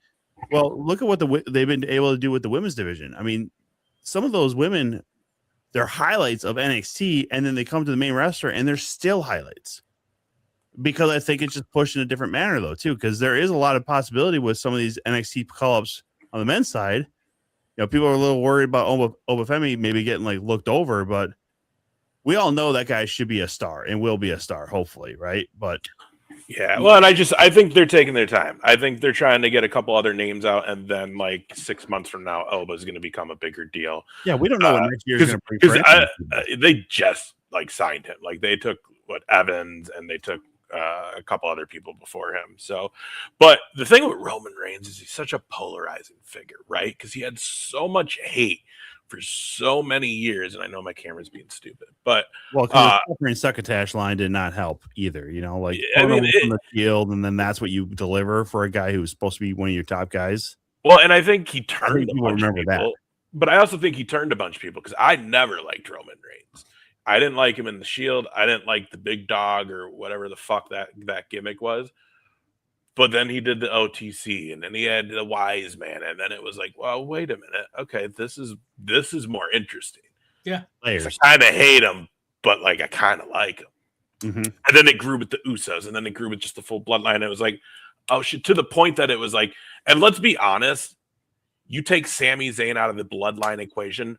Well, look at what they've been able to do with the women's division. I mean, some of those women, they're highlights of NXT, and then they come to the main roster and they're still highlights. Because I think it's just pushed in a different manner, though, too, because there is a lot of possibility with some of these NXT call-ups on the men's side. People are a little worried about Obafemi maybe getting looked over, but we all know that guy should be a star and will be a star, hopefully, right? But yeah, well, and I think they're taking their time. I think they're trying to get a couple other names out, and then 6 months from now, Elba's going to become a bigger deal. Yeah, we don't know what next year is going to bring. Because they just signed him. They took Evans, and they took a couple other people before him. So, but the thing with Roman Reigns is he's such a polarizing figure, right? Because he had so much hate for so many years, and I know my camera's being stupid, but the succotash line did not help either. From the field, and then that's what you deliver for a guy who's supposed to be one of your top guys. Well, and I think he turned. People remember that, but I also think he turned a bunch of people because I never liked Roman Reigns. I didn't like him in the Shield. I didn't like the big dog or whatever the fuck that gimmick was. But then he did the OTC, and then he had the wise man, and then it was well, wait a minute. Okay, this is more interesting. Yeah. I kind of hate him, but I kind of like him. Mm-hmm. And then it grew with the Usos, and then it grew with just the full bloodline. It was oh shit, to the point that it was and let's be honest, you take Sami Zayn out of the bloodline equation,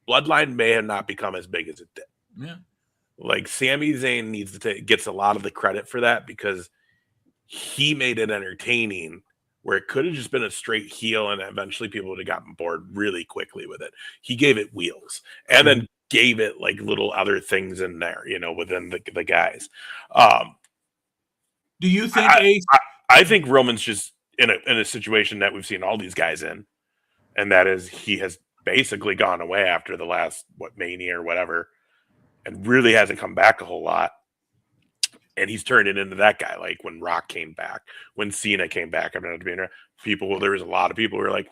bloodline may have not become as big as it did. Yeah. Sami Zayn gets a lot of the credit for that because he made it entertaining where it could have just been a straight heel and eventually people would have gotten bored really quickly with it. He gave it wheels and then gave it little other things in there, within the guys. Do you think I think Roman's just in a situation that we've seen all these guys in, and that is he has basically gone away after the last Mania or whatever, and really hasn't come back a whole lot. And he's turned it into that guy. When Rock came back, when Cena came back, there was a lot of people who were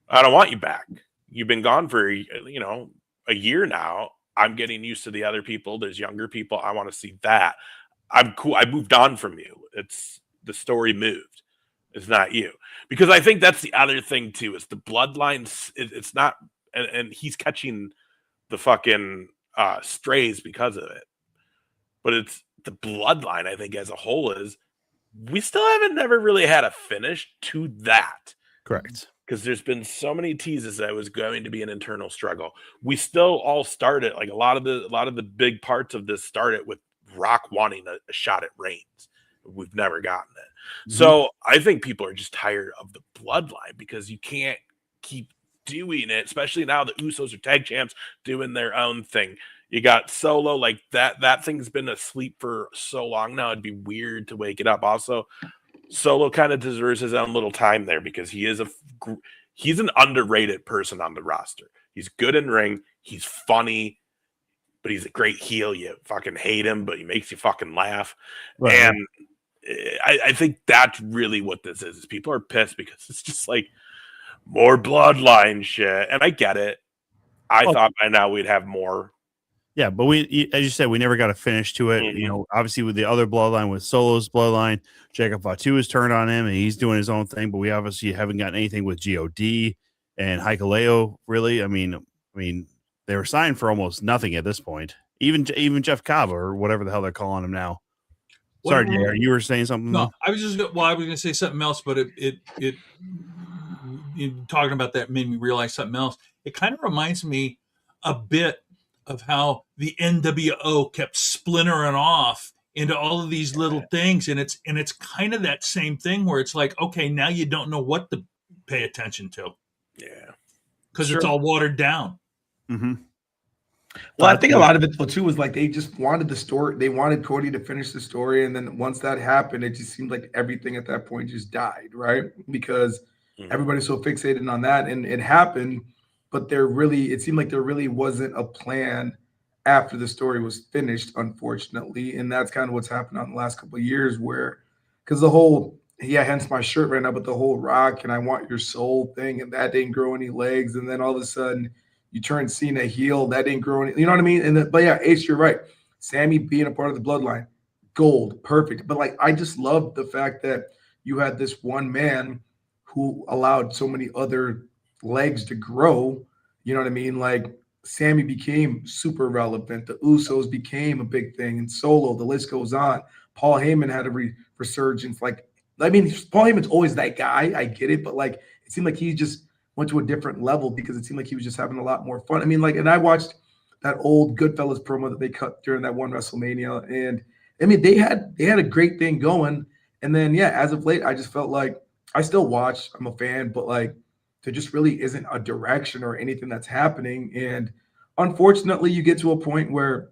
I don't want you back. You've been gone for, a year now. I'm getting used to the other people. There's younger people. I want to see that. I'm cool. I moved on from you. It's the story moved. It's not you. Because I think that's the other thing too, is the bloodlines. It's not, and he's catching the fucking strays because of it. But it's the bloodline, I think, as a whole is we still haven't never really had a finish to that. Correct. Because there's been so many teases that it was going to be an internal struggle. We still all started, a lot of the big parts of this started with Rock wanting a shot at Reigns. We've never gotten it. Mm-hmm. So I think people are just tired of the bloodline because you can't keep doing it, especially now the Usos are tag champs doing their own thing. You got Solo, that thing's been asleep for so long now. It'd be weird to wake it up. Also, Solo kind of deserves his own little time there because he's an underrated person on the roster. He's good in ring. He's funny, but he's a great heel. You fucking hate him, but he makes you fucking laugh. Right. And I think that's really what this is people are pissed because it's just more bloodline shit. And I get it. I thought by now we'd have more. Yeah, but as you said, we never got a finish to it. Mm-hmm. Obviously with the other bloodline, with Solo's bloodline, Jacob Fatu has turned on him and he's doing his own thing, but we obviously haven't gotten anything with God and Hikuleo, really. I mean, they were signed for almost nothing at this point. Even Jeff Cobb or whatever the hell they're calling him now. Sorry, JR, you were saying something? No, I was going to say something else, but it talking about that made me realize something else. It kind of reminds me a bit of how the NWO kept splintering off into all of these little things, and it's kind of that same thing where it's okay, now you don't know what to pay attention to. Yeah, because it's all watered down. Mm-hmm. Well, I think a lot of it too was they just wanted the story. They wanted Cody to finish the story, and then once that happened, it just seemed like everything at that point just died, right? Because everybody's so fixated on that, and it happened. But it seemed like there really wasn't a plan after the story was finished, unfortunately. And that's kind of what's happened on the last couple of years because the whole yeah, hence my shirt right now, but the whole rock and I want your soul thing, and that didn't grow any legs. And then all of a sudden you turn Cena heel, that didn't grow any, you know what I mean? But yeah, Ace, you're right. Sammy being a part of the bloodline, gold, perfect. But like, I just love the fact that you had this one man who allowed so many other legs to grow. You know what I mean? Like, Sammy became super relevant. The Usos became a big thing, and Solo, the list goes on. Paul Heyman had a resurgence. Like, I mean, Paul Heyman's always that guy. I get it, but like, it seemed like he just went to a different level because it seemed like he was just having a lot more fun. I mean, like, and I watched that old Goodfellas promo that they cut during that one WrestleMania, and I mean, they had a great thing going. And then, yeah, as of late, I just felt like I still watch. I'm a fan, but like, there just really isn't a direction or anything that's happening. And unfortunately, you get to a point where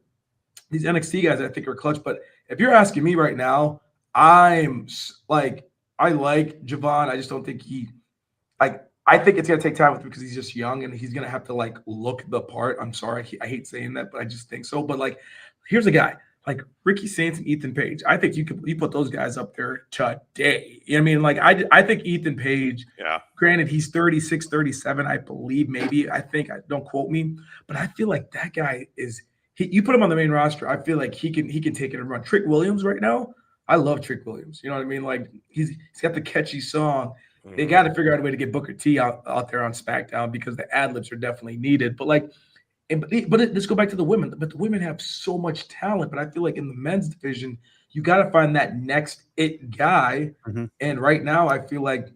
these NXT guys, I think, are clutch. But if you're asking me right now, I'm like, I like Javon. I just don't think I think it's going to take time with him because he's just young and he's going to have to like look the part. I'm sorry. I hate saying that, but I just think so. But like, here's a guy like Ricky Saints and Ethan Page. I think you put those guys up there today. You know what I mean? Like, I think Ethan Page, Yeah. Granted, he's 36, 37, I believe, maybe. I think, don't quote me, but I feel like that guy is, you put him on the main roster, I feel like he can take it and run. Trick Williams right now, I love Trick Williams. You know what I mean? Like, he's got the catchy song. They got to figure out a way to get Booker T out there on SmackDown because the ad-libs are definitely needed. But like, let's go back to the women. But the women have so much talent. But I feel like in the men's division, you got to find that next it guy. Mm-hmm. And right now, I feel like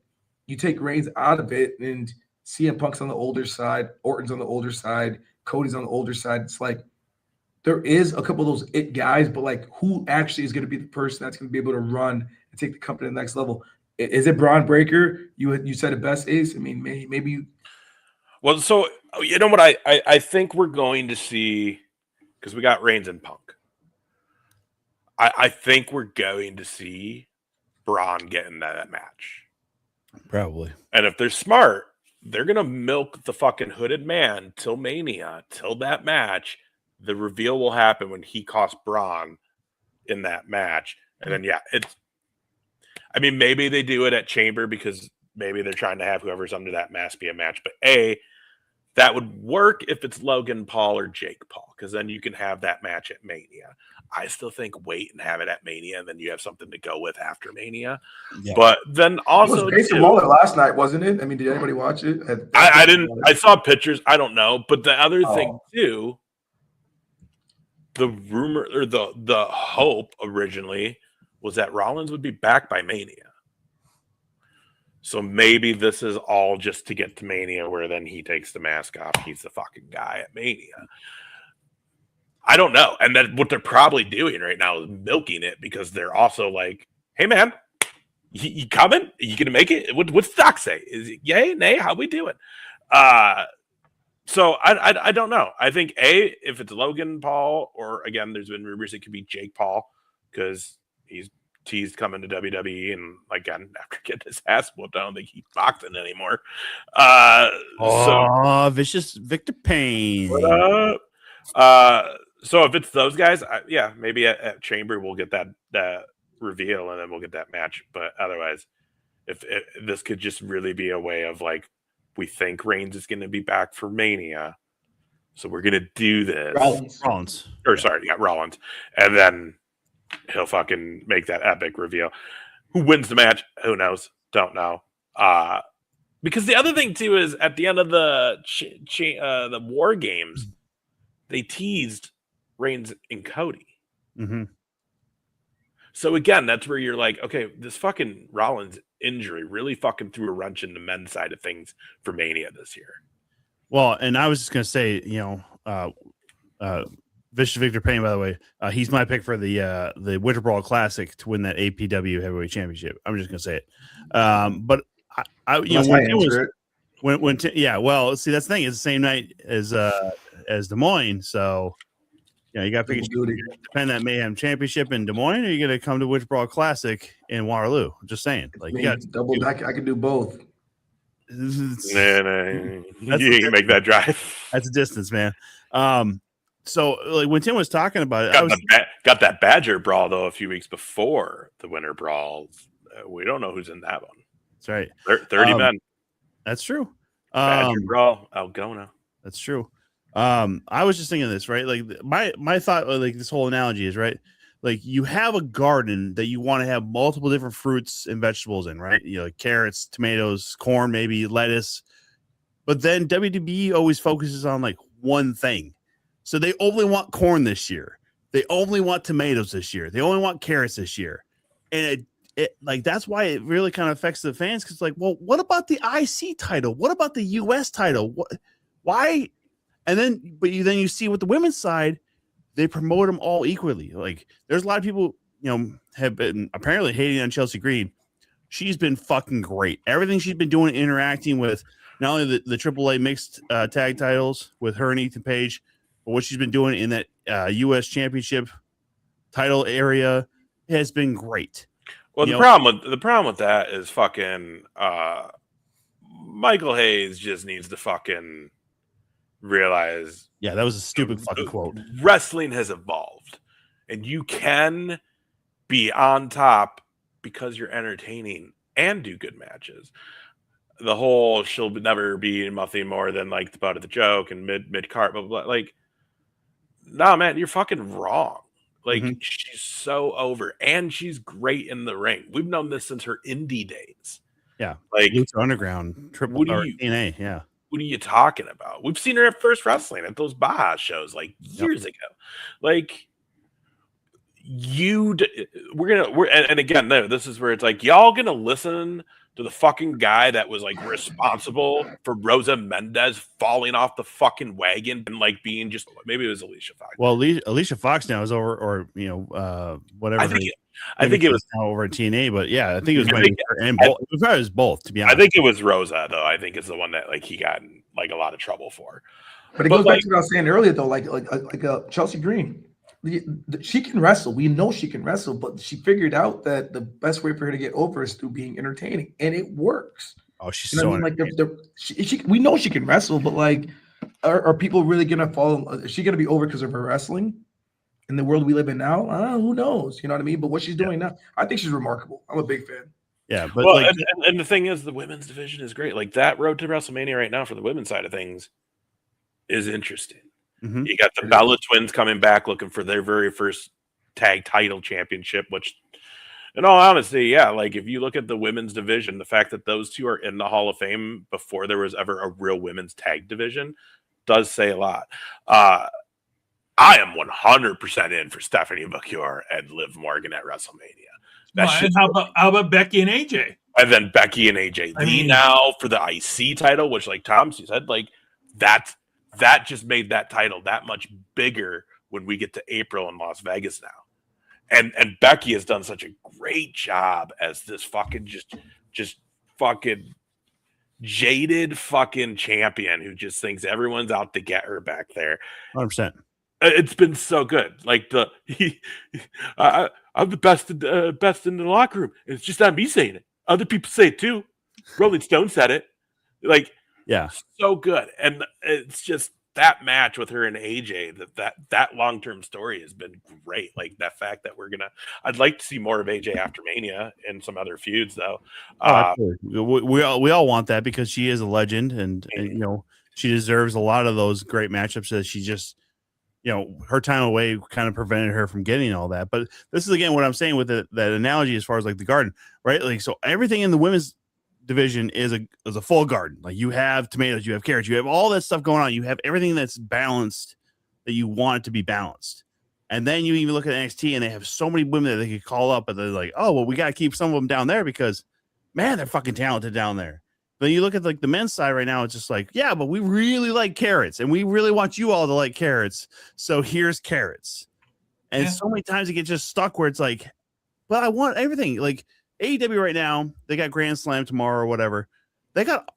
you take Reigns out of it, and CM Punk's on the older side, Orton's on the older side, Cody's on the older side. It's like there is a couple of those it guys, but like, who actually is going to be the person that's going to be able to run and take the company to the next level? Is it Braun Breaker? You said it best, Ace. I mean, maybe. Well, so you know what I think we're going to see, because we got Reigns and Punk. I think we're going to see Braun get in that match. Probably. And if they're smart, they're gonna milk the fucking hooded man till Mania, till that match. The reveal will happen when he costs Braun in that match, and then I mean, maybe they do it at Chamber because maybe they're trying to have whoever's under that mask be a match. But that would work if it's Logan Paul or Jake Paul, because then you can have that match at Mania. I still think wait and have it at Mania, and then you have something to go with after Mania. Yeah. But then also, it was Grayson Waller last night, wasn't it? I mean, did anybody watch it? I didn't. I saw pictures. I don't know. But the other thing too, the rumor or the hope originally was that Rollins would be back by Mania. So maybe this is all just to get to Mania, where then he takes the mask off. He's the fucking guy at Mania. I don't know. And that what they're probably doing right now is milking it, because they're also like, hey, man, you coming? Are you going to make it? What's Doc say? Is it yay, nay? How we doing? So I don't know. I think, if it's Logan Paul, or again, there's been rumors it could be Jake Paul, because he's teased coming to WWE, and again, after getting his ass whooped, I don't think he's boxing anymore. Vicious Victor Payne. So if it's those guys, maybe at Chamber we'll get that reveal, and then we'll get that match. But otherwise, if this could just really be a way of like, we think Reigns is going to be back for Mania, so we're going to do this. Rollins. Rollins, and then he'll fucking make that epic reveal. Who wins the match? Who knows? Don't know. Because the other thing too is at the end of the War Games, they teased Reigns and Cody. Mm-hmm. So again, that's where you're like, okay, this fucking Rollins injury really fucking threw a wrench in the men's side of things for Mania this year. Well, and I was just gonna say, Vicious Victor Payne, by the way, he's my pick for the Winter Brawl Classic to win that APW Heavyweight Championship. I'm just gonna say it. But well, see, that's the thing. It's the same night as Des Moines, so you got to pick defend that Mayhem Championship in Des Moines, or you gonna come to Winter Brawl Classic in Waterloo. I'm just saying, like, you got double back. I could do both. You can make that drive. That's a distance, man. So, like, when Tim was talking about it, got that Badger Brawl though a few weeks before the Winter Brawl We don't know who's in that one. That's right. 30 men. That's true. Badger Brawl, Algona. That's true. I was just thinking this, right? Like my thought, like this whole analogy is right. Like you have a garden that you want to have multiple different fruits and vegetables in, right? You know, like carrots, tomatoes, corn, maybe lettuce. But then WWE always focuses on like one thing. So they only want corn this year. They only want tomatoes this year. They only want carrots this year. And it like that's why it really kind of affects the fans, because like, well, what about the IC title? What about the US title? Why? And then then you see with the women's side, they promote them all equally. Like there's a lot of people, have been apparently hating on Chelsea Green. She's been fucking great. Everything she's been doing, interacting with not only the AAA mixed tag titles with her and Ethan Page, but what she's been doing in that US championship title area has been great. Well, the problem with that is fucking Michael Hayes just needs to fucking realize. Yeah, that was a stupid fucking quote. Wrestling has evolved, and you can be on top because you're entertaining and do good matches. The whole she'll never be nothing more than like the butt of the joke and mid cart, blah, blah, blah. Like, nah, man, you're fucking wrong. Like, she's so over, and she's great in the ring. We've known this since her indie days. Yeah, like Lucha Underground, TNA. Yeah, what are you talking about? We've seen her at First Wrestling at those Baja shows like years ago. Like, and again, this is where it's like y'all gonna listen to the fucking guy that was like responsible for Rosa Mendez falling off the fucking wagon and like being just, maybe it was Alicia Fox. Well, Alicia Fox now is over, or whatever. I think it was now over at TNA, but yeah, I think it was it was both. To be honest, I think it was Rosa though. I think it's the one that like he got in like a lot of trouble for. But it goes back to what I was saying earlier though, like Chelsea Green. She can wrestle. We know she can wrestle, but she figured out that the best way for her to get over is through being entertaining, and it works. Oh, she's so like we know she can wrestle, but like, are people really gonna fall? Is she gonna be over because of her wrestling in the world we live in now? Who knows? You know what I mean? But what she's doing now, I think she's remarkable. I'm a big fan. Yeah, but and the thing is, the women's division is great. Like that road to WrestleMania right now for the women's side of things is interesting. You got the Bella twins coming back looking for their very first tag title championship, which in all honesty, yeah, like if you look at the women's division, the fact that those two are in the Hall of Fame before there was ever a real women's tag division does say a lot. I am 100% in for Stephanie McCure and Liv Morgan at WrestleMania. How about Becky and AJ? And then Becky and AJ Lee now for the IC title, which like Tom said, like that just made that title that much bigger when we get to April in Las Vegas now. And Becky has done such a great job as this fucking just fucking jaded fucking champion who just thinks everyone's out to get her back there. 100%. It's been so good. Like I'm the best in the locker room. It's just not me saying it. Other people say it too. Rolling Stone said it. Like, yeah, so good. And it's just that match with her and AJ, that long-term story has been great. Like that fact that I'd like to see more of AJ after Mania and some other feuds though. We all want that because she is a legend and she deserves a lot of those great matchups that she just, her time away kind of prevented her from getting all that. But this is again what I'm saying with that analogy as far as like the garden, right? Like, so everything in the women's division is a full garden. Like you have tomatoes, you have carrots, you have all that stuff going on. You have everything that's balanced that you want it to be balanced. And then you even look at NXT and they have so many women that they could call up, but they're like, oh, well, we got to keep some of them down there because, man, they're fucking talented down there. But you look at like the men's side right now, it's just like, yeah, but we really like carrots and we really want you all to like carrots. So here's carrots. And so many times it gets just stuck where it's like, but I want everything. Like AEW right now, they got Grand Slam tomorrow or whatever. They got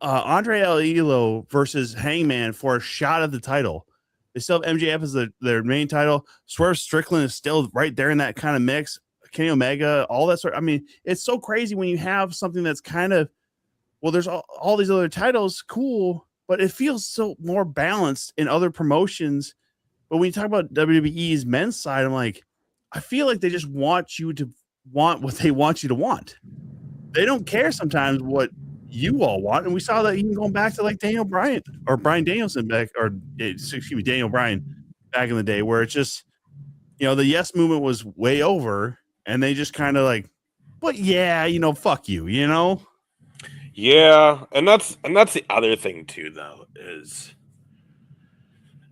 Andre El Ilo versus Hangman for a shot at the title. They still have MJF as their main title. Swerve Strickland is still right there in that kind of mix. Kenny Omega, all that sort. I mean, it's so crazy when you have something that's kind of, well, there's all these other titles, cool, but it feels so more balanced in other promotions. But when you talk about WWE's men's side, I'm like, I feel like they just want you to want what they want you to want. They don't care sometimes what you all want, and we saw that even going back to like Daniel Bryan or Bryan Danielson back, or excuse me, Daniel Bryan back in the day, where it's just, you know, the yes movement was way over, and they just kind of like, but yeah, you know, fuck you, you know. Yeah, and that's the other thing too, though, is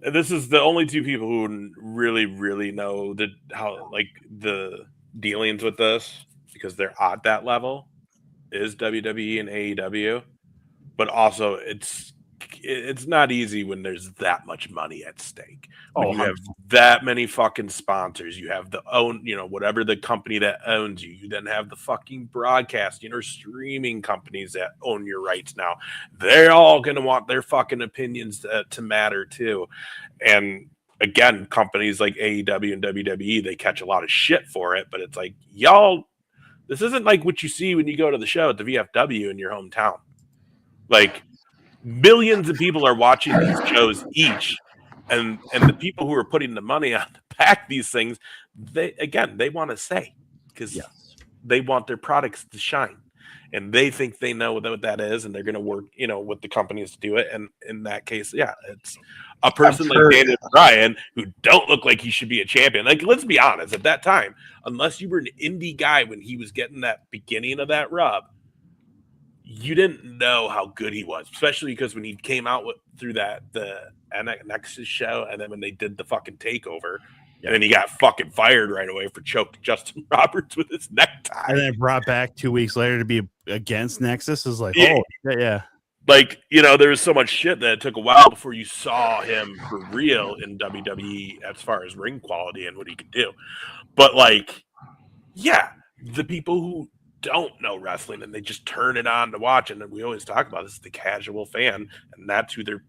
this is the only two people who really know how like the dealings with this, because they're at that level, is WWE and AEW. But also it's not easy when there's that much money at stake. When Oh, you have that many fucking sponsors, you have the own, you know, whatever the company that owns you, you then have the fucking broadcasting or streaming companies that own your rights now. They're all going to want their fucking opinions to matter too. And again, companies like AEW and WWE, they catch a lot of shit for it, but it's like, y'all, this isn't like what you see when you go to the show at the VFW in your hometown. Like, millions of people are watching these shows each, and the people who are putting the money on to pack these things, they want to say, because they want their products to shine, and they think they know what that is, and they're going to work, you know, with the companies to do it. And in that case, yeah, it's a person like Daniel Bryan who don't look like he should be a champion. Like, let's be honest, at that time, unless you were an indie guy when he was getting that beginning of that rub, you didn't know how good he was, especially because when he came out through the Nexus show, and then when they did the fucking takeover, and then he got fucking fired right away for choking Justin Roberts with his necktie, and then brought back 2 weeks later to be against Nexus. Is like, yeah. Like, you know, there was so much shit that it took a while before you saw him for real in WWE as far as ring quality and what he could do. But like, yeah, the people who don't know wrestling and they just turn it on to watch, and we always talk about this, the casual fan, and that's who they're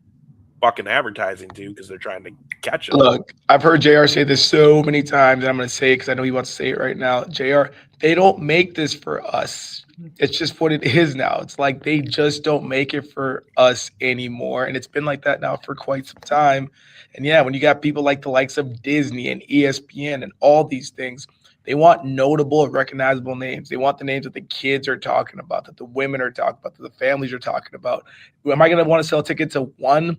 fucking advertising to, because they're trying to catch them. Look, I've heard JR say this so many times, and I'm going to say it because I know he wants to say it right now. JR, they don't make this for us. It's just what it is now. It's like they just don't make it for us anymore, and it's been like that now for quite some time. And yeah, when you got people like the likes of Disney and ESPN and all these things, they want notable, recognizable names. They want the names that the kids are talking about, that the women are talking about, that the families are talking about. Am I going to want to sell a ticket to one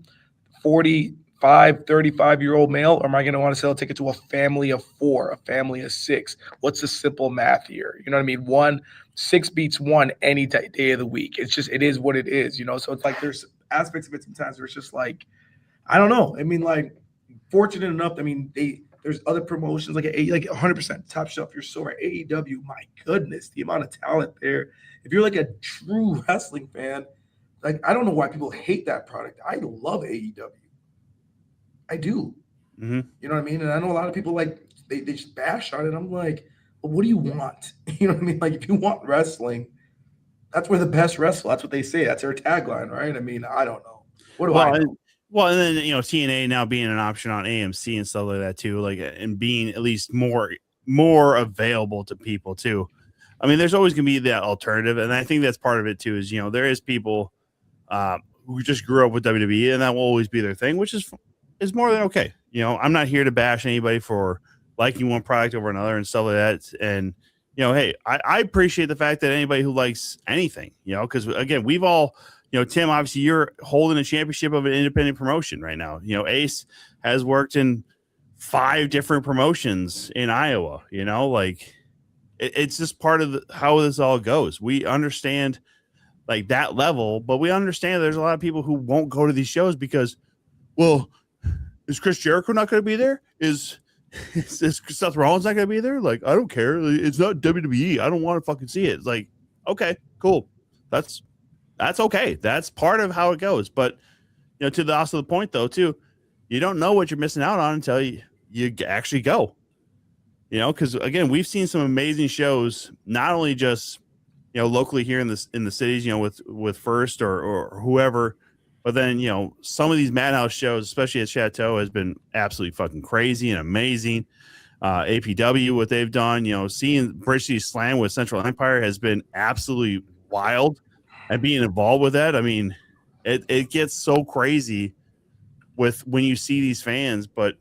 45, 35-year-old male, or am I going to want to sell a ticket to a family of 4, a family of 6? What's the simple math here? You know what I mean? 6 beats 1 any day of the week. It's just, it is what it is, you know? So it's like there's aspects of it sometimes where it's just like, I don't know. I mean, like, fortunate enough, I mean, there's other promotions like 100% top shelf. You're so right. AEW, my goodness, the amount of talent there. If you're like a true wrestling fan, like, I don't know why people hate that product. I love AEW. I do. Mm-hmm. You know what I mean? And I know a lot of people, like, they just bash on it. I'm like, well, what do you want? You know what I mean? Like, if you want wrestling, that's where the best wrestle. That's what they say. That's their tagline, right? I mean, I don't know. What do I know? Well, and then, you know, TNA now being an option on AMC and stuff like that too, like, and being at least more available to people too. I mean, there's always going to be that alternative, and I think that's part of it too. Is, you know, there is people who just grew up with WWE, and that will always be their thing, which is more than okay. You know, I'm not here to bash anybody for liking one product over another and stuff like that. And, you know, hey, I appreciate the fact that anybody who likes anything, you know, because again, we've all. You know, Tim, obviously you're holding a championship of an independent promotion right now. You know, Ace has worked in 5 different promotions in Iowa, you know, like it's just part of how this all goes. We understand like that level, but we understand there's a lot of people who won't go to these shows because, well, is Chris Jericho not going to be there? Is Seth Rollins not going to be there? Like, I don't care. It's not WWE. I don't want to fucking see it. It's like, okay, cool. That's okay. That's part of how it goes. But, you know, to the also the point though, too, you don't know what you're missing out on until you actually go. You know, because again, we've seen some amazing shows, not only just, you know, locally here in the cities, you know, with First or whoever, but then, you know, some of these Madhouse shows, especially at Chateau, has been absolutely fucking crazy and amazing. APW, what they've done, you know, seeing British City Slam with Central Empire has been absolutely wild. And being involved with that, I mean, it gets so crazy with when you see these fans, but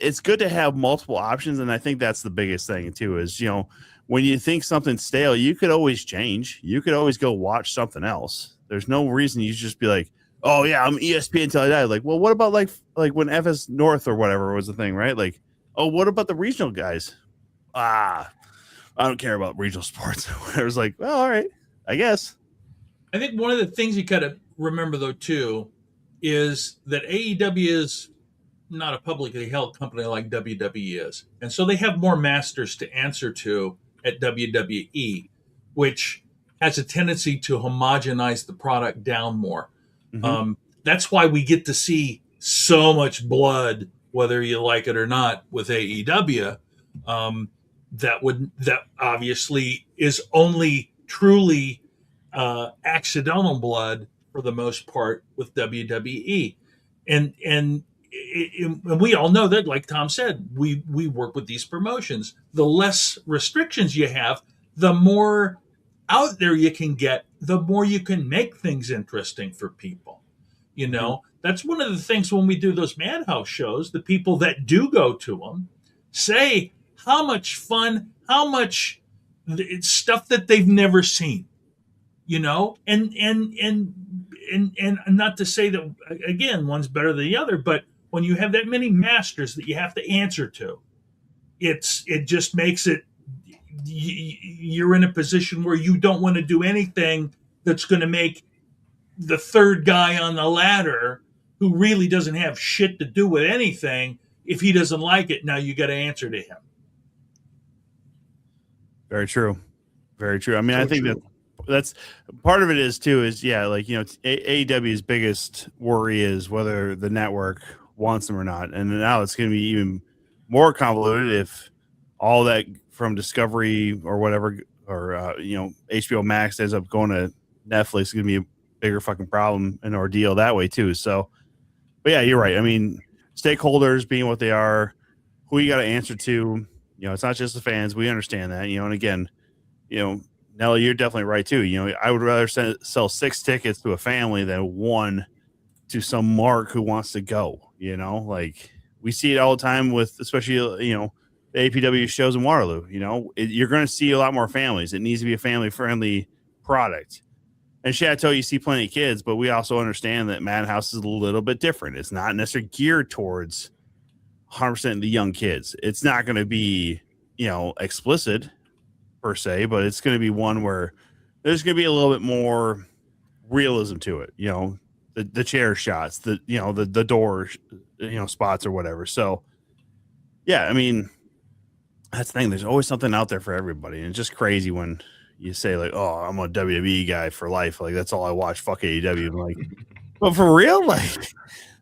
it's good to have multiple options. And I think that's the biggest thing too, is, you know, when you think something's stale, you could always change. You could always go watch something else. There's no reason you should just be like, oh yeah, I'm ESPN until I die. Like, well, what about like when FS North or whatever was the thing, right? Like, oh, what about the regional guys? I don't care about regional sports. It was like, well, all right, I guess. I think one of the things you got to remember though too is that AEW is not a publicly held company like WWE is, and so they have more masters to answer to at WWE, which has a tendency to homogenize the product down more. Mm-hmm. That's why we get to see so much blood, whether you like it or not, with AEW. That obviously is only truly accidental blood for the most part with WWE, and we all know that, like Tom said, we work with these promotions. The less restrictions you have, the more out there you can get, the more you can make things interesting for people. That's one of the things when we do those Madhouse shows, the people that do go to them say how much fun, how much it's stuff that they've never seen, and not to say that again one's better than the other, but when you have that many masters that you have to answer to, it just makes it, you're in a position where you don't want to do anything that's going to make the third guy on the ladder, who really doesn't have shit to do with anything, if he doesn't like it, now you got to answer to him. Very true. Very true. I mean, I think that's part of it is too, is like, AEW's biggest worry is whether the network wants them or not. And now it's going to be even more convoluted if all that from Discovery or whatever, or, HBO Max ends up going to Netflix. It's going to be a bigger fucking problem and ordeal that way too. So, but yeah, you're right. I mean, stakeholders being what they are, who you got to answer to, it's not just the fans. We understand that, and again, Nela, you're definitely right too. I would rather sell 6 tickets to a family than 1 to some mark who wants to go. Like we see it all the time with, especially the APW shows in Waterloo. You're going to see a lot more families. It needs to be a family friendly product. And Chateau, you see plenty of kids, but we also understand that Madhouse is a little bit different. It's not necessarily geared towards 100% the young kids. It's not going to be explicit per se, but it's going to be one where there's going to be a little bit more realism to it. The chair shots, the door, spots or whatever. So, yeah, I mean, that's the thing. There's always something out there for everybody, and it's just crazy when you say like, "Oh, I'm a WWE guy for life. Like that's all I watch. Fuck AEW." I'm like, but for real, like,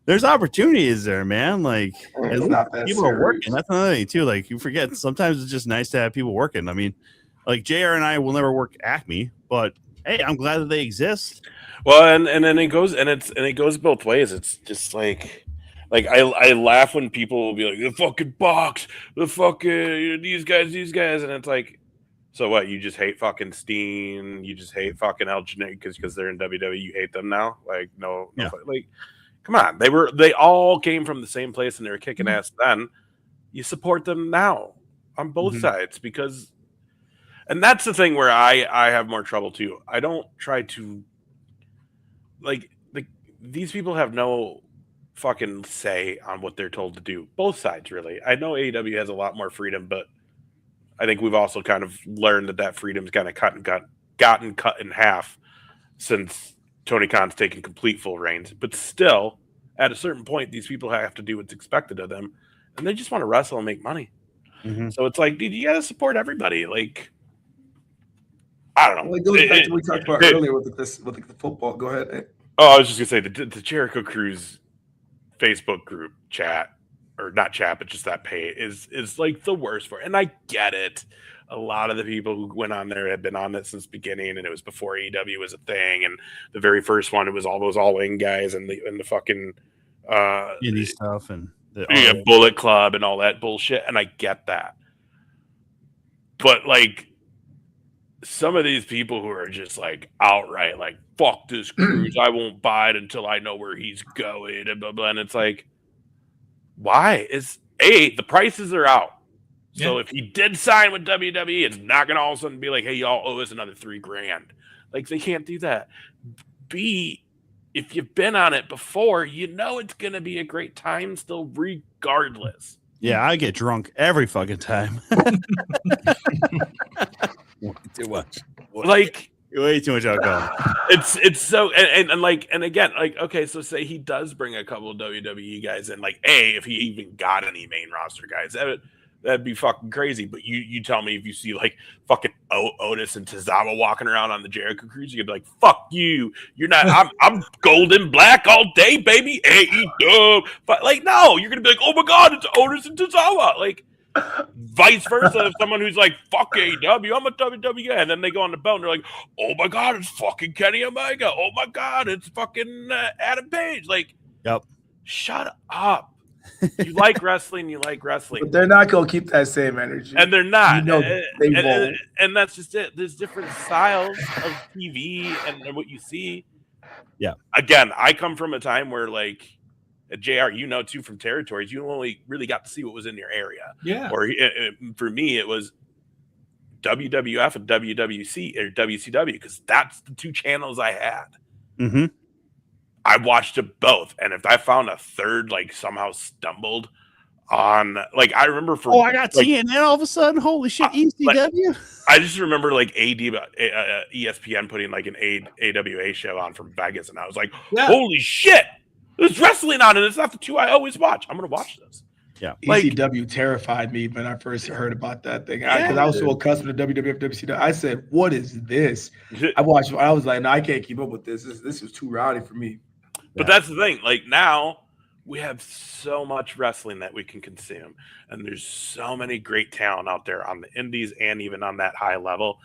there's opportunities there, man. Like, it's not that people are working. That's another thing too. Like, you forget sometimes it's just nice to have people working. I mean, like JR and I will never work Acme, but hey, I'm glad that they exist. Well, and then it goes both ways. It's just like I laugh when people will be like, the fucking box, the fucking these guys, and it's like, so what? You just hate fucking Steen? You just hate fucking El Generic because they're in WWE? You hate them now? Like no, like come on, they all came from the same place and they were kicking ass then. You support them now on both sides because. And that's the thing where I have more trouble too. I don't try to these people have no fucking say on what they're told to do. Both sides, really. I know AEW has a lot more freedom, but I think we've also kind of learned that freedom's kind of gotten cut in half since Tony Khan's taken complete full reins. But still, at a certain point, these people have to do what's expected of them, and they just want to wrestle and make money. Mm-hmm. So it's like, dude, you got to support everybody. Like, I don't know. Well, it goes back to what we talked about earlier with the football. Go ahead. Oh, I was just gonna say the Jericho Cruise Facebook group chat, or not chat, but just that page is like the worst for it. And I get it. A lot of the people who went on there had been on it since the beginning, and it was before AEW was a thing. And the very first one, it was all those all-in guys and the fucking indie stuff and the Bullet Club and all that bullshit. And I get that, but like. Some of these people who are just like outright like, fuck this cruise, I won't buy it until I know where he's going, and blah blah. And it's like, why? The prices are out, So if he did sign with WWE, it's not going to all of a sudden be like, hey, y'all owe us another $3,000. Like, they can't do that. B, if you've been on it before, you know it's going to be a great time still, regardless. Yeah, I get drunk every fucking time. Too much. Like, way too much alcohol. It's so and again, like, okay, so say he does bring a couple of WWE guys in, like, if he even got any main roster guys, that'd be fucking crazy. But you tell me if you see like fucking Otis and Tozawa walking around on the Jericho Cruise, you'd be like, fuck you. You're not. I'm golden black all day, baby. AEW. But like, no, you're gonna be like, oh my god, it's Otis and Tozawa. Like, vice versa. If someone who's like, fuck AEW, I'm a WWE, and then they go on the belt and they're like, oh my god, it's fucking Kenny Omega. Oh my god, it's fucking Adam Page. Like, yep. Shut up. You like wrestling, you like wrestling. But they're not going to keep that same energy. And they're not. You know, they won't. And that's just it. There's different styles of TV and what you see. Yeah. Again, I come from a time where, like, JR, you know, too, from territories, you only really got to see what was in your area. Yeah. Or for me, it was WWF and WWC or WCW, because that's the two channels I had. Mm-hmm. I watched it both, and if I found a third, like, somehow stumbled on, like, I remember for I got like, TNN all of a sudden. Holy shit, ECW. I just remember like ESPN putting like an AWA show on from Vegas, and I was like, holy shit, there's wrestling on, and it's not the two I always watch. I'm gonna watch this. Yeah, ECW terrified me when I first heard about that thing, because I was so accustomed to WWF, WCW. I said, "What is this?" I watched. I was like, "No, I can't keep up with this. This is too rowdy for me." But that's the thing. Like, now we have so much wrestling that we can consume, and there's so many great talent out there on the indies and even on that high level.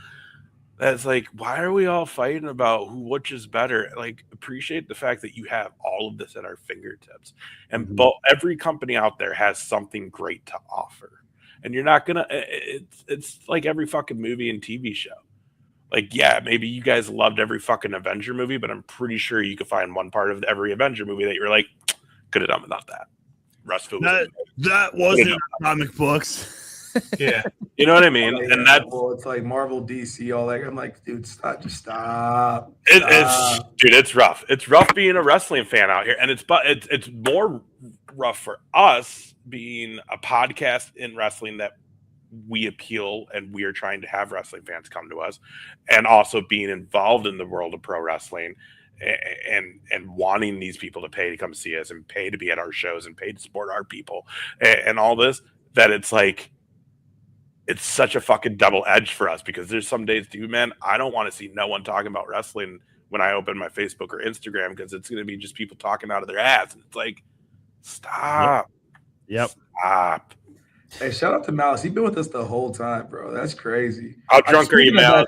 That's like, why are we all fighting about which is better? Like, appreciate the fact that you have all of this at our fingertips, and every company out there has something great to offer. And you're not gonna. It's like every fucking movie and TV show. Like, yeah, maybe you guys loved every fucking Avenger movie, but I'm pretty sure you could find one part of every Avenger movie that you're like, could have done without that. Russ Food. That wasn't comic books. Yeah. You know what I mean? And that's, well, it's like Marvel, DC, all that. I'm like, dude, stop. Just stop. It's rough. It's rough being a wrestling fan out here. And it's more rough for us being a podcast in wrestling that we appeal, and we are trying to have wrestling fans come to us, and also being involved in the world of pro wrestling and wanting these people to pay to come see us and pay to be at our shows and pay to support our people and all this, that it's like, it's such a fucking double edge for us, because there's some days, dude, man, I don't want to see no one talking about wrestling when I open my Facebook or Instagram, because it's going to be just people talking out of their ass. And it's like, stop. Yep. Stop. Hey, shout out to Malice. He's been with us the whole time, bro. That's crazy. How drunk are you, Malice?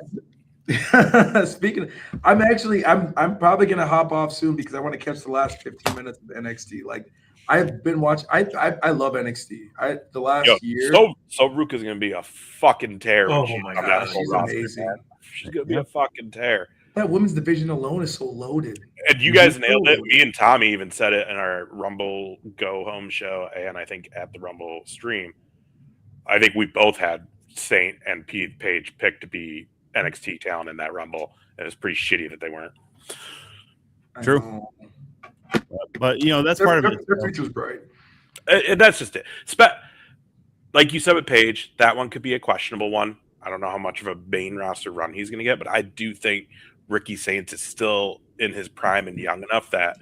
Speaking, I'm probably gonna hop off soon because I want to catch the last 15 minutes of NXT. Like, I've been watching. I love NXT. The last year. So Ruka's gonna be a fucking tear. Oh my god, she's amazing. She's gonna be a fucking tear. That women's division alone is so loaded. And you guys nailed it. Me and Tommy even said it in our Rumble Go Home show, and I think at the Rumble stream. I think we both had Saint and Paige picked to be NXT talent in that Rumble, and it's pretty shitty that they weren't. True. But, you know, that's part of it. Their future's bright. And that's just it. Like you said with Paige, that one could be a questionable one. I don't know how much of a main roster run he's going to get, but I do think Ricky Saints is still in his prime and young enough that,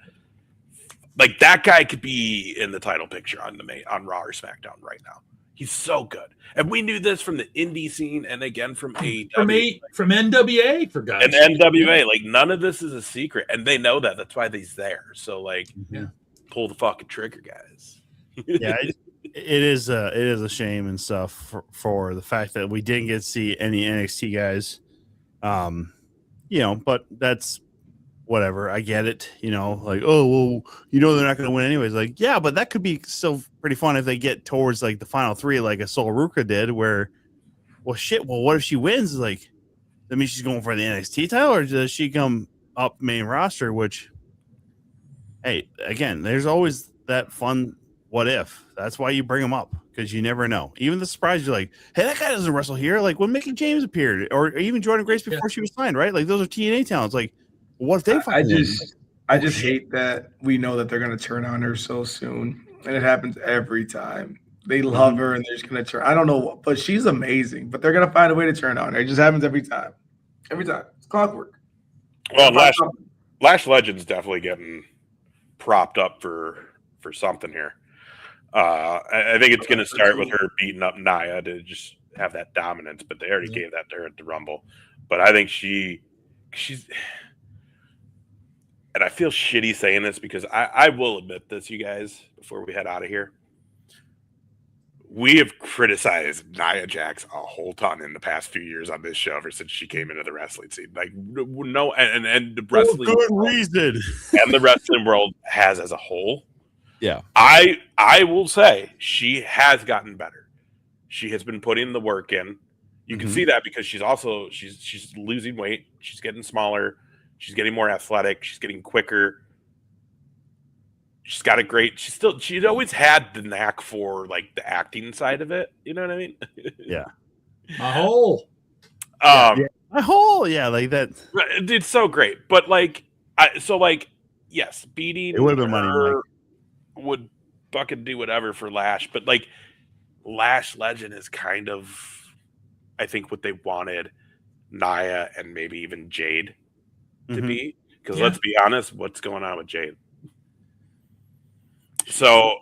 like, that guy could be in the title picture on Raw or SmackDown right now. He's so good. And we knew this from the indie scene and again from AEW. From NWA, for God's sake. And NWA. Like, none of this is a secret. And they know that. That's why he's there. So, like, pull the fucking trigger, guys. Yeah, it is a shame and stuff for the fact that we didn't get to see any NXT guys. You know, but that's whatever. I get it. You know, like, oh, well, you know, they're not going to win anyways. Like, yeah, but that could be still pretty fun if they get towards like the final three, like a Sol Ruka did, where, well, shit, well, what if she wins? Like, that means she's going for the NXT title, or does she come up main roster? Which, hey, again, there's always that fun what if. That's why you bring them up. because you never know. Even the surprise, you're like, hey, that guy doesn't wrestle here. Like when Mickey James appeared, or even Jordan Grace before she was signed, right? Like those are TNA talents. Like, what if they I just hate that we know that they're going to turn on her so soon. And it happens every time. They love her and they're just going to turn. I don't know, but she's amazing. But they're going to find a way to turn on her. It just happens every time. Every time. It's clockwork. Well, Lash Legend's definitely getting propped up for something here. I think it's going to start with her beating up Nia to just have that dominance, but they already gave that to her at the Rumble. But I think she's, and I feel shitty saying this because I will admit this, you guys, before we head out of here. We have criticized Nia Jax a whole ton in the past few years on this show ever since she came into the wrestling scene. Like, no, and the wrestling good reason, and the wrestling world has as a whole. Yeah, I will say she has gotten better. She has been putting the work in. You can see that because she's losing weight. She's getting smaller. She's getting more athletic. She's getting quicker. She's got a great. She'd always had the knack for like the acting side of it. You know what I mean? Yeah. A hole. A hole. Yeah, like that. It's so great, but like, yes, beating it would have been money. Would fucking do whatever for Lash, but like Lash Legend is kind of, I think, what they wanted Nia and maybe even Jade to be. Because let's be honest, what's going on with Jade? So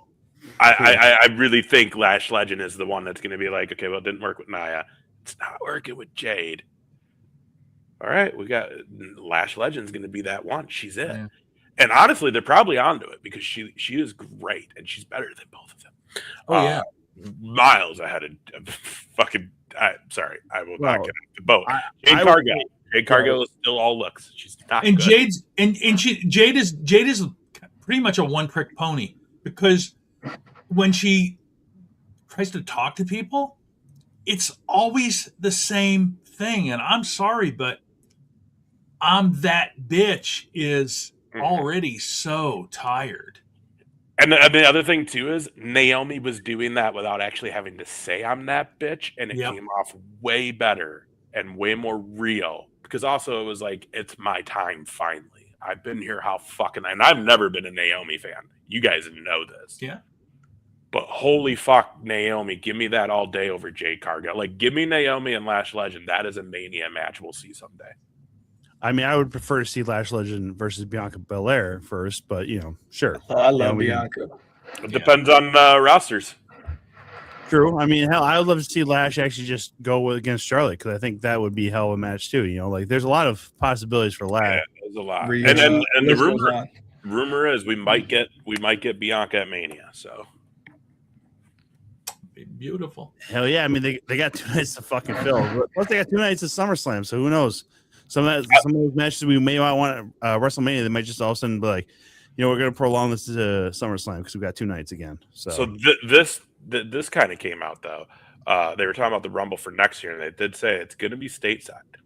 I really think Lash Legend is the one that's going to be like, okay, well, it didn't work with Nia. It's not working with Jade. All right, we got Lash Legend's going to be that one. She's it. Yeah. And honestly, they're probably onto it because she is great and she's better than both of them. Oh, yeah. Miles ahead of fucking. Sorry, I will not get off the boat. Jade Cargill is still all looks. She's not. And good. Jade is pretty much a one-trick pony because when she tries to talk to people, it's always the same thing. And I'm sorry, but I'm that bitch is already so tired. And the other thing too is Naomi was doing that without actually having to say I'm that bitch, and it came off way better and way more real because also it was like, it's my time finally. I've been here and I've never been a Naomi fan. You guys know this. Yeah. But holy fuck, Naomi, give me that all day over Jade Cargill. Like, give me Naomi and Lash Legend. That is a Mania match we'll see someday. I mean, I would prefer to see Lash Legend versus Bianca Belair first, but, sure. I love Bianca. It depends on rosters. True. I mean, hell, I would love to see Lash actually just go against Charlotte because I think that would be a hell of a match too. Like, there's a lot of possibilities for Lash. Yeah, there's a lot. And the rumor is we might get Bianca at Mania. So beautiful. Hell yeah! I mean, they got 2 nights to fucking fill. Plus, they got 2 nights of SummerSlam. So who knows? Some of those matches we may want WrestleMania. They might just all of a sudden be like, we're going to prolong this to SummerSlam because we got 2 nights again. So this kind of came out though. They were talking about the Rumble for next year, and they did say it's going to be stateside,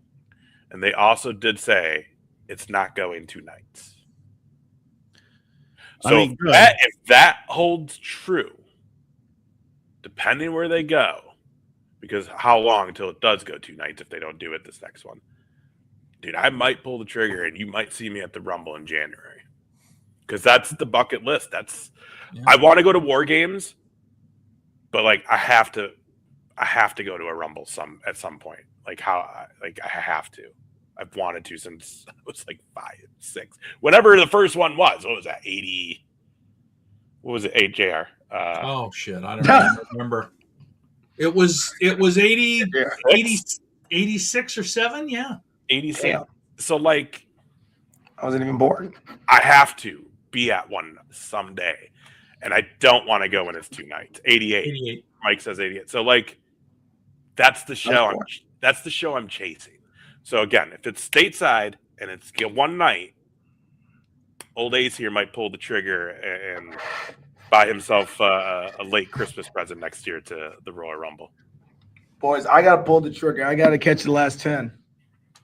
and they also did say it's not going 2 nights. So if that holds true, depending where they go, because how long until it does go 2 nights if they don't do it this next one? Dude, I might pull the trigger and you might see me at the Rumble in January. Because that's the bucket list. I want to go to War Games, but like I have to go to a Rumble at some point. I have to. I've wanted to since I was like 5, 6. Whenever the first one was. What was that? 80. What was it? 8 JR. Oh shit, I don't remember. It was 80, 86 or 7, yeah. 86. Damn. So like I wasn't even born. I have to be at one someday. And I don't want to go when it's 2 nights. 88. Mike says 88. So like that's the show I'm chasing. So again, if it's stateside and it's 1 night, old Ace here might pull the trigger and buy himself a late Christmas present next year to the Royal Rumble. Boys, I got to pull the trigger. I got to catch the last 10.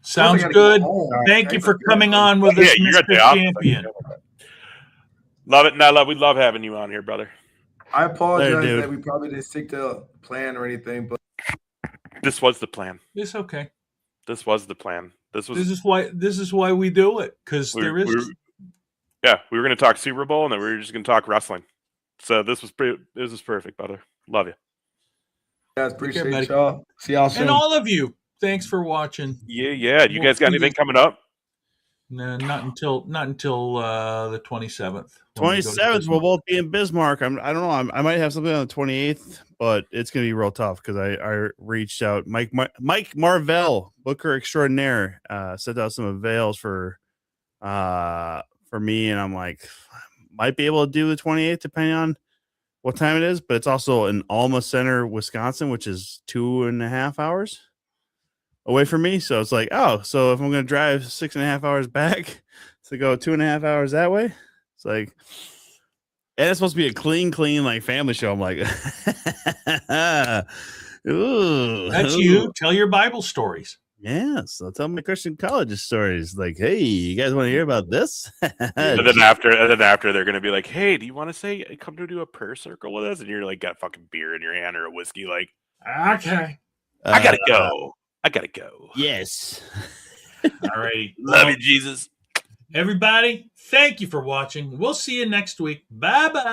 Sounds good. Thank you for coming on with us, Mr. Champion. Love it, Nela. We love having you on here, brother. I apologize Later, dude. that we probably didn't stick to plan or anything, but This was the plan. It's okay. This was the plan. This is why we do it, because we there is. we were going to talk Super Bowl, and then we were just going to talk wrestling. So this was perfect, brother. Love you. guys, appreciate y'all. See y'all soon. And all of you, thanks for watching. Yeah. You guys got anything coming up? No, not until the 27th. 27th, we'll both be in Bismarck. I don't know. I might have something on the 28th, but it's going to be real tough because I reached out. Mike Marvell, Booker Extraordinaire, sent out some avails for me, and I'm like, might be able to do the 28th depending on what time it is, but it's also in Alma Center, Wisconsin, which is 2.5 hours away from me. So it's like, oh, so if I'm going to drive 6.5 hours back to go 2.5 hours that way, it's like, and it's supposed to be a clean, like family show. I'm like, ooh, that's you. Tell your Bible stories. Yes, I'll tell my Christian college stories. Like, hey, you guys want to hear about this? and then after they're gonna be like, hey, do you want to come to do a prayer circle with us? And you're like, got fucking beer in your hand or a whiskey, like, okay, I gotta go. Yes. All right. Love you, Jesus. Everybody, thank you for watching. We'll see you next week. Bye bye.